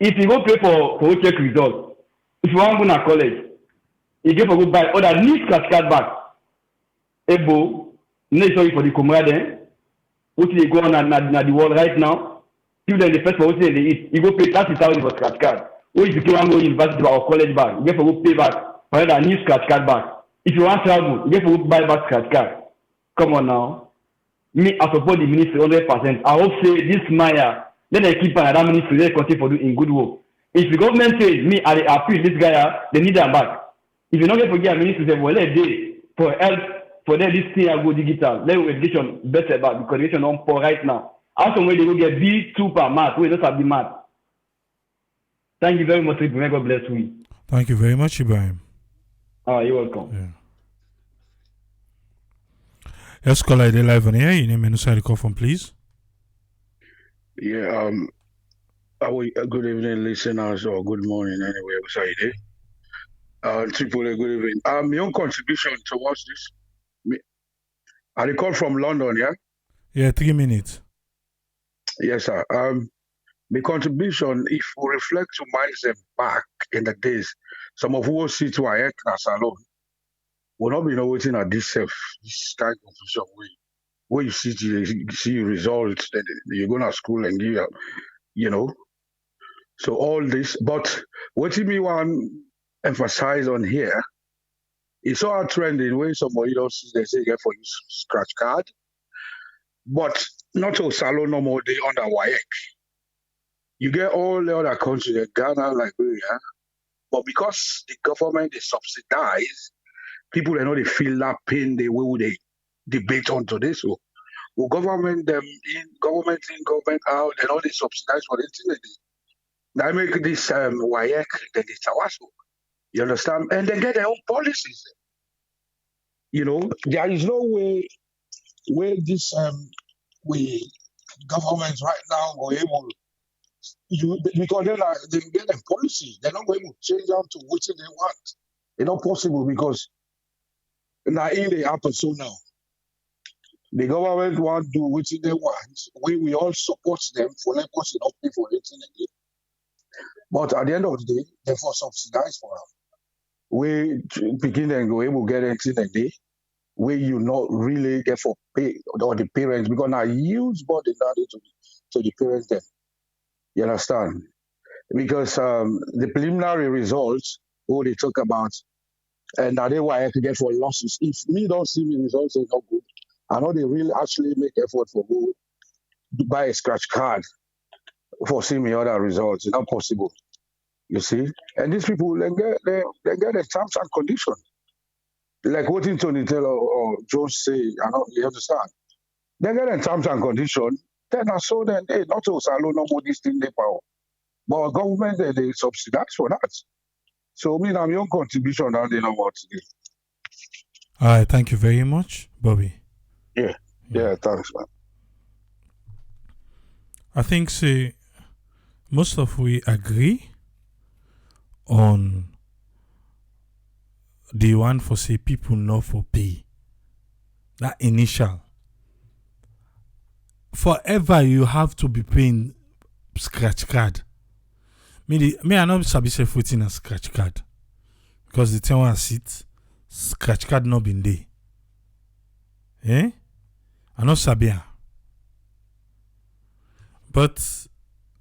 if you go pay for check results, if you want to go to college, you get for go buy or that need scratch card back. Ebo, no sorry for the comrade. What they go on na the world right now. People then the first for what they eat, you go pay 30,000 for scratch card. Or if you want to go university or college back, you get for go pay back for that new scratch card back. If you want travel, you get for go buy back scratch card. Come on now. Me, I support the ministry 100%. I hope say this Maya, let them keep another ministry, they continue for doing good work. If the government says me, I appeal this guy, they need them back. If you don't get forget a ministry, say, well, let day for help for them this thing I go digital. Let education better back because education on poor right now. How some way they go get B2 per math, we don't have the math. Thank you very much, May God bless you. Thank you very much, Ibrahim. You're welcome. Yeah. Yes, caller, they live on here. Your name and side call from, please. Yeah, good evening, listeners, or good morning, anyway, outside Triple, good evening. My own contribution towards this, I recall from London, yeah? Yeah, 3 minutes. Yes, sir. My contribution, if we reflect to mindset back in the days, some of who sit to our salon will not be waiting at this kind of confusion where you see results, then you go to school and you So all this, but what me want emphasize on here is all trending when somebody else they say get for you scratch card, but not to salon no more they under WAEC. You get all the other countries, like Ghana, Liberia, but because the government is subsidized, people they feel that pain the way they debate onto this. So well, government government out, they know they subsidize for the internet. They make this WAEC, then it's Tawaso. You understand? And they get their own policies. There is no way where this government right now go able because they get a policy. They're not going to change them to what they want. It's not possible because now in the happen so now. The government want to do what they want. We all support them for them because they don't pay for it again. But at the end of the day, they for subsidize for them. We begin and go able to get anything a day where you not really get for pay or the parents because now huge burden to the parents then. You understand? Because the preliminary results, who they talk about, and now they why I could get for losses. If me don't see me results are not good, I know they really actually make effort for go to buy a scratch card for seeing me other results. It's not possible. You see? And these people they get the terms and conditions. Like what Tony tell or Jones say, you understand? They get the terms and conditions, then I saw them, hey, not to salon no more this thing they power. But government they subsidize for that. So me I'm your contribution now they know what today. All right, thank you very much, Bobby. Yeah, thanks, man. I think most of we agree on the one for people not for pay. That initial. Forever you have to be paying scratch card. Me I not sabi say footing a scratch card. Because the thing I sit, scratch card not been there. I not sabi. But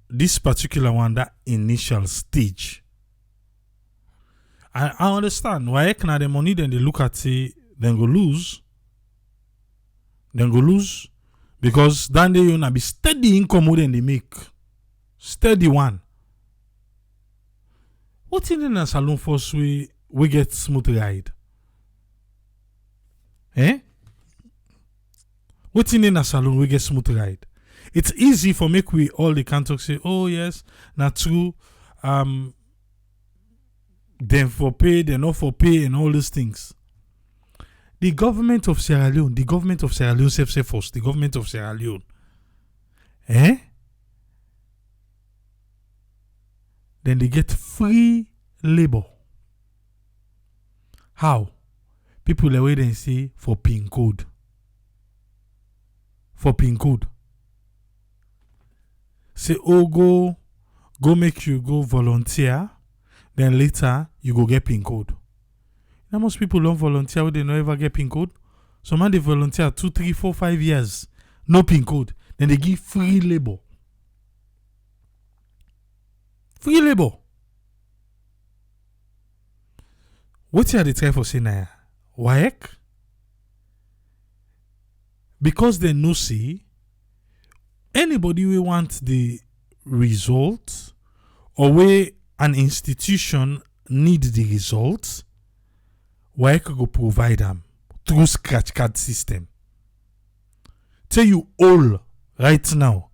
this particular one, that initial stage, I understand why can the money then they look at it, then go lose. Because then they gonna be steady income more than they make. Steady one. What in a salon force we get smooth ride? What in a salon we get smooth ride? it's easy for make we all the can talk say, oh yes, not true. Them for pay, they're not for pay, and all these things. The government of Sierra Leone, say first, the government of Sierra Leone, then they get free labor. How? People are waiting and say for PIN code. For PIN code. Say, oh, go make you go volunteer. Then later, you go get PIN code. Now, most people don't volunteer when they don't ever get PIN code. Some man they volunteer 2, 3, 4, 5 years. No PIN code. Then they give free labor. Free labor. What are they trying for saying now? WAEC? Because they know see anybody who want the result or where an institution need the results, WAEC go provide them through scratch card system. Tell you all right now.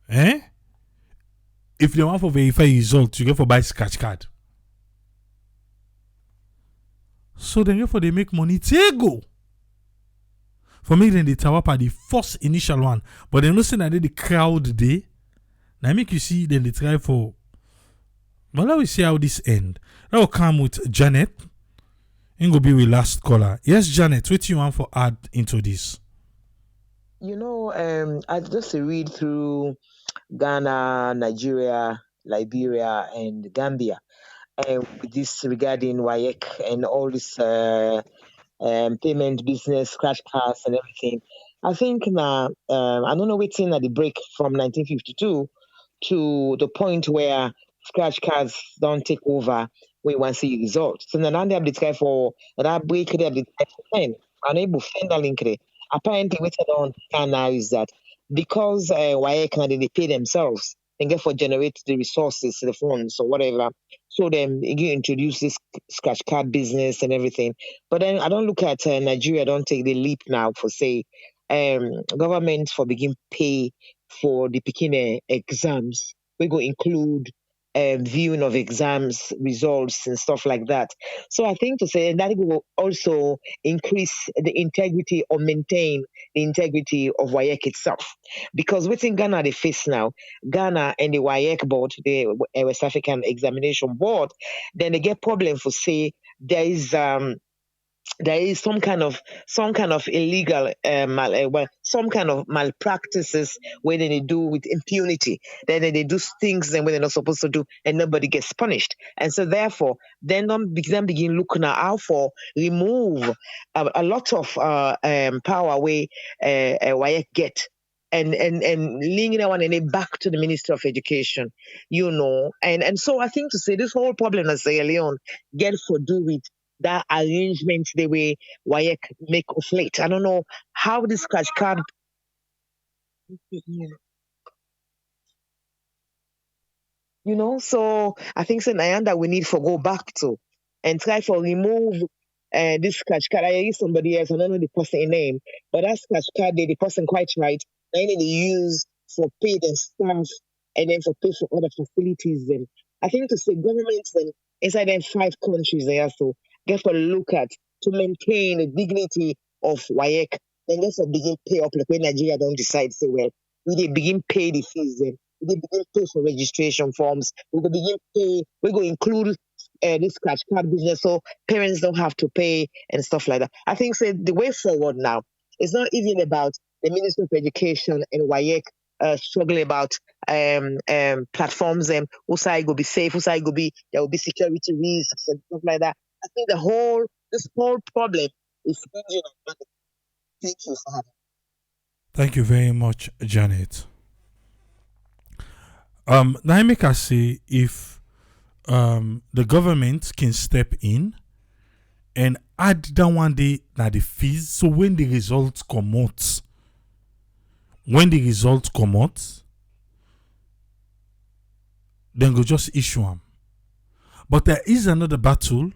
If they want to verify results, you get for buy scratch card. So then therefore they make money. Take go. For me, then the tower part the first initial one. But then listen that the crowd day. Now make you see then they try for. Well, let me see how this end. That will come with Janet. And go be with last caller. Yes, Janet, what you want for add into this? I just read through Ghana, Nigeria, Liberia, and Gambia. With this regarding WAEC and all this payment business, scratch cards and everything. I think now, I don't know waiting at the break from 1952 to the point where scratch cards don't take over when one see results. So now they have the try for that break, they have the try for 10. Unable to find the link. Apparently, what I don't understand now is that because WAEC now they pay themselves, and therefore generate the resources, the funds or whatever. So then you introduce this scratch card business and everything. But then I don't look at Nigeria, don't take the leap now for say government for begin pay for the Peking exams. We go include viewing of exams results and stuff like that. So I think to say that will also increase the integrity or maintain the integrity of WAEC itself. Because within Ghana they face now, Ghana and the WAEC board, the West African Examination Board, then they get problem for say there is some kind of illegal some kind of malpractices where they do with impunity. Then they do things when they're not supposed to do, and nobody gets punished. And so therefore, then begin looking at how for remove a lot of power where WAEC get. And linking that one and it back to the Minister of Education, and so I think to say this whole problem that Sierra Leone get for do with that arrangement the way WAEC make of late. I don't know how this scratch card. So I think so that we need to go back to and try to remove this scratch card. I hear somebody else, I don't know the person name, but that scratch card, the person quite right. Then they use for paid and staff and then for pay for other facilities. And I think to say governments then inside them 5 countries they have to get to look at to maintain the dignity of WAEC. Then just begin pay up like when Nigeria don't decide say well, we begin pay the fees then. We begin pay for registration forms. We go begin pay. We go include this scratch card business so parents don't have to pay and stuff like that. I think say the way forward now is not even about the Ministry of Education and WAEC struggling about platforms and whose side go be safe, whose side go be there will be security risks and stuff like that. I think this whole problem is hinging on money. Thank you for having me. Thank you very much, Janet. Now I make us say if the government can step in and add down one day now the fees, so when the results come out, then go just issue them. But there is another battle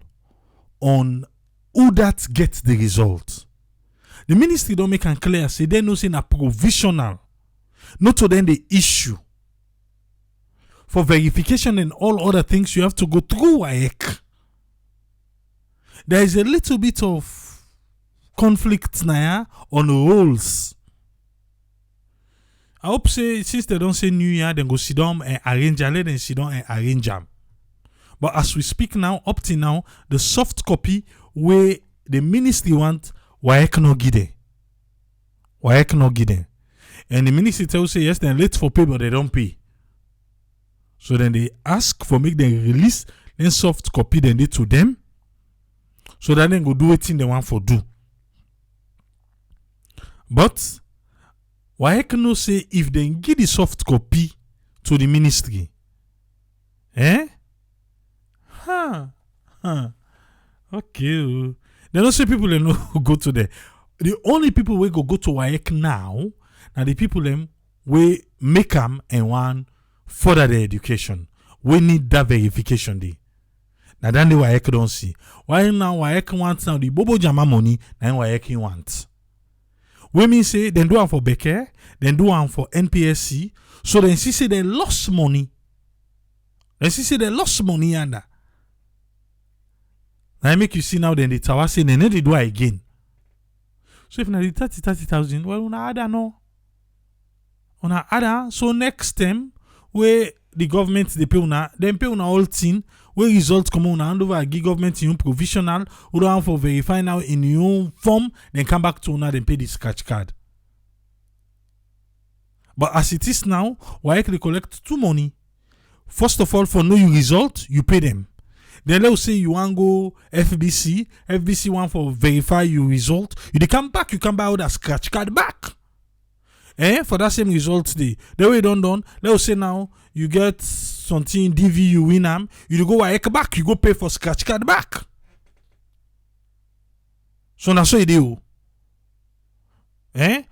on who that gets the result. The ministry don't make it clear, say they know saying a provisional. Not to then the issue. For verification and all other things, you have to go through WAEC. There is a little bit of conflict now on roles. I hope say since they don't say New Year, then go sit down and arrange, let them sit down and arrange them. But as we speak now, up to now, the soft copy where the ministry want, WAEC no give them. WAEC no give them. And the ministry tells say yes, they're late for pay, but they don't pay. So then they ask for make them release, then soft copy then they to them. So that they go do what they want for do. But WAEC no say if they give the soft copy to the ministry, okay. They don't say people they no go to there. The only people we go to WAEC now are the people them we make them and want further their education. We need that verification day. Now then the WAEC don't see. Why now WAEC wants now the Bobo Jama money then WAEC wants. We mean say they do one for Becker, then do one for NPSC. So then she say they lost money. Then she say they lost money under. Now I make you see now then the tower say they need to do it again. So if now the 30,000, well una add no. Una add so next time where the government they pay una, then pay una all thing, where results come on hand over give government in provisional, who don't for verify now in your own form, then come back to una then pay the scratch card. But as it is now, WAEC they collect two money. First of all, for know your result, you pay them. Then let's say you want go FBC want for verify your result. You they come back, you come buy all that scratch card back. For that same result day. The way done. Let's say now you get something DV you win them. You go WAEC back, you go pay for scratch card back. So now so you do.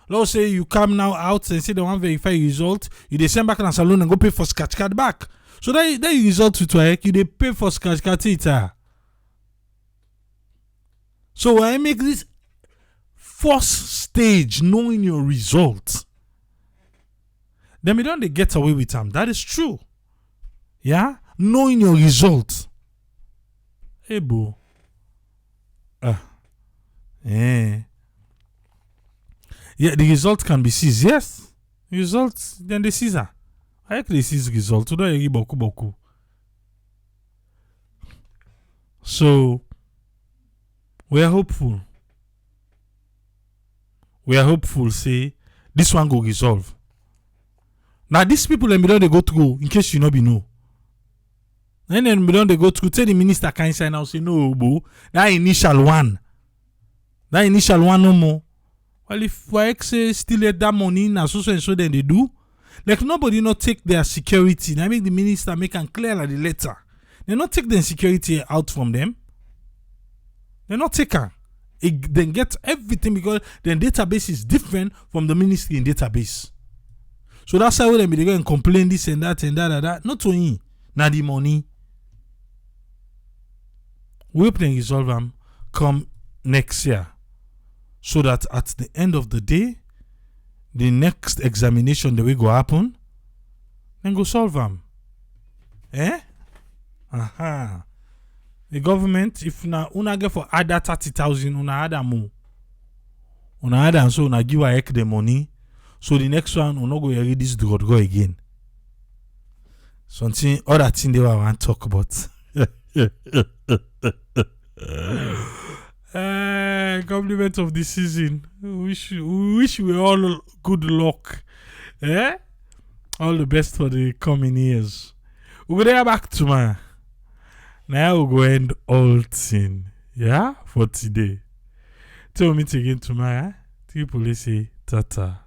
Let's say you come now out and say they want verify your result. You they send back to the salon and go pay for scratch card back. So that result with WAEC, you they pay for scratch card theater. So I make this first stage knowing your result. Then we don't they get away with them. That is true. Yeah? Knowing your result. Hey boo. Yeah, the result can be seized. Yes. Results, then they seize her. I actually seize result. Boku. So we are hopeful. Say this one go resolve. Now these people in middle they go through, in case you not be know. And then middle they go through, tell the minister can sign out, say no, boo. That initial one no more. Well, if WAEC say still let that money in so and so then they do. Like nobody not take their security. Now make the minister make and clear like the letter. They not take their security out from them. They not take her. Then get everything because their database is different from the ministry in database. So that's how they go and complain this and that and that. Not to him. Now the money. We hope they resolve them come next year. So that at the end of the day, the next examination that will go happen, then go solve them. The government, if una get for add that 30,000, una add more. Una add and so una give WAEC the money. So the next one, una go read this go again. Something other thing they want to talk about. Compliment of the season. We wish we all good luck. All the best for the coming years. We'll go there back tomorrow. Now we'll go end all thing. Yeah? For today. Till we meet again tomorrow. People say tata.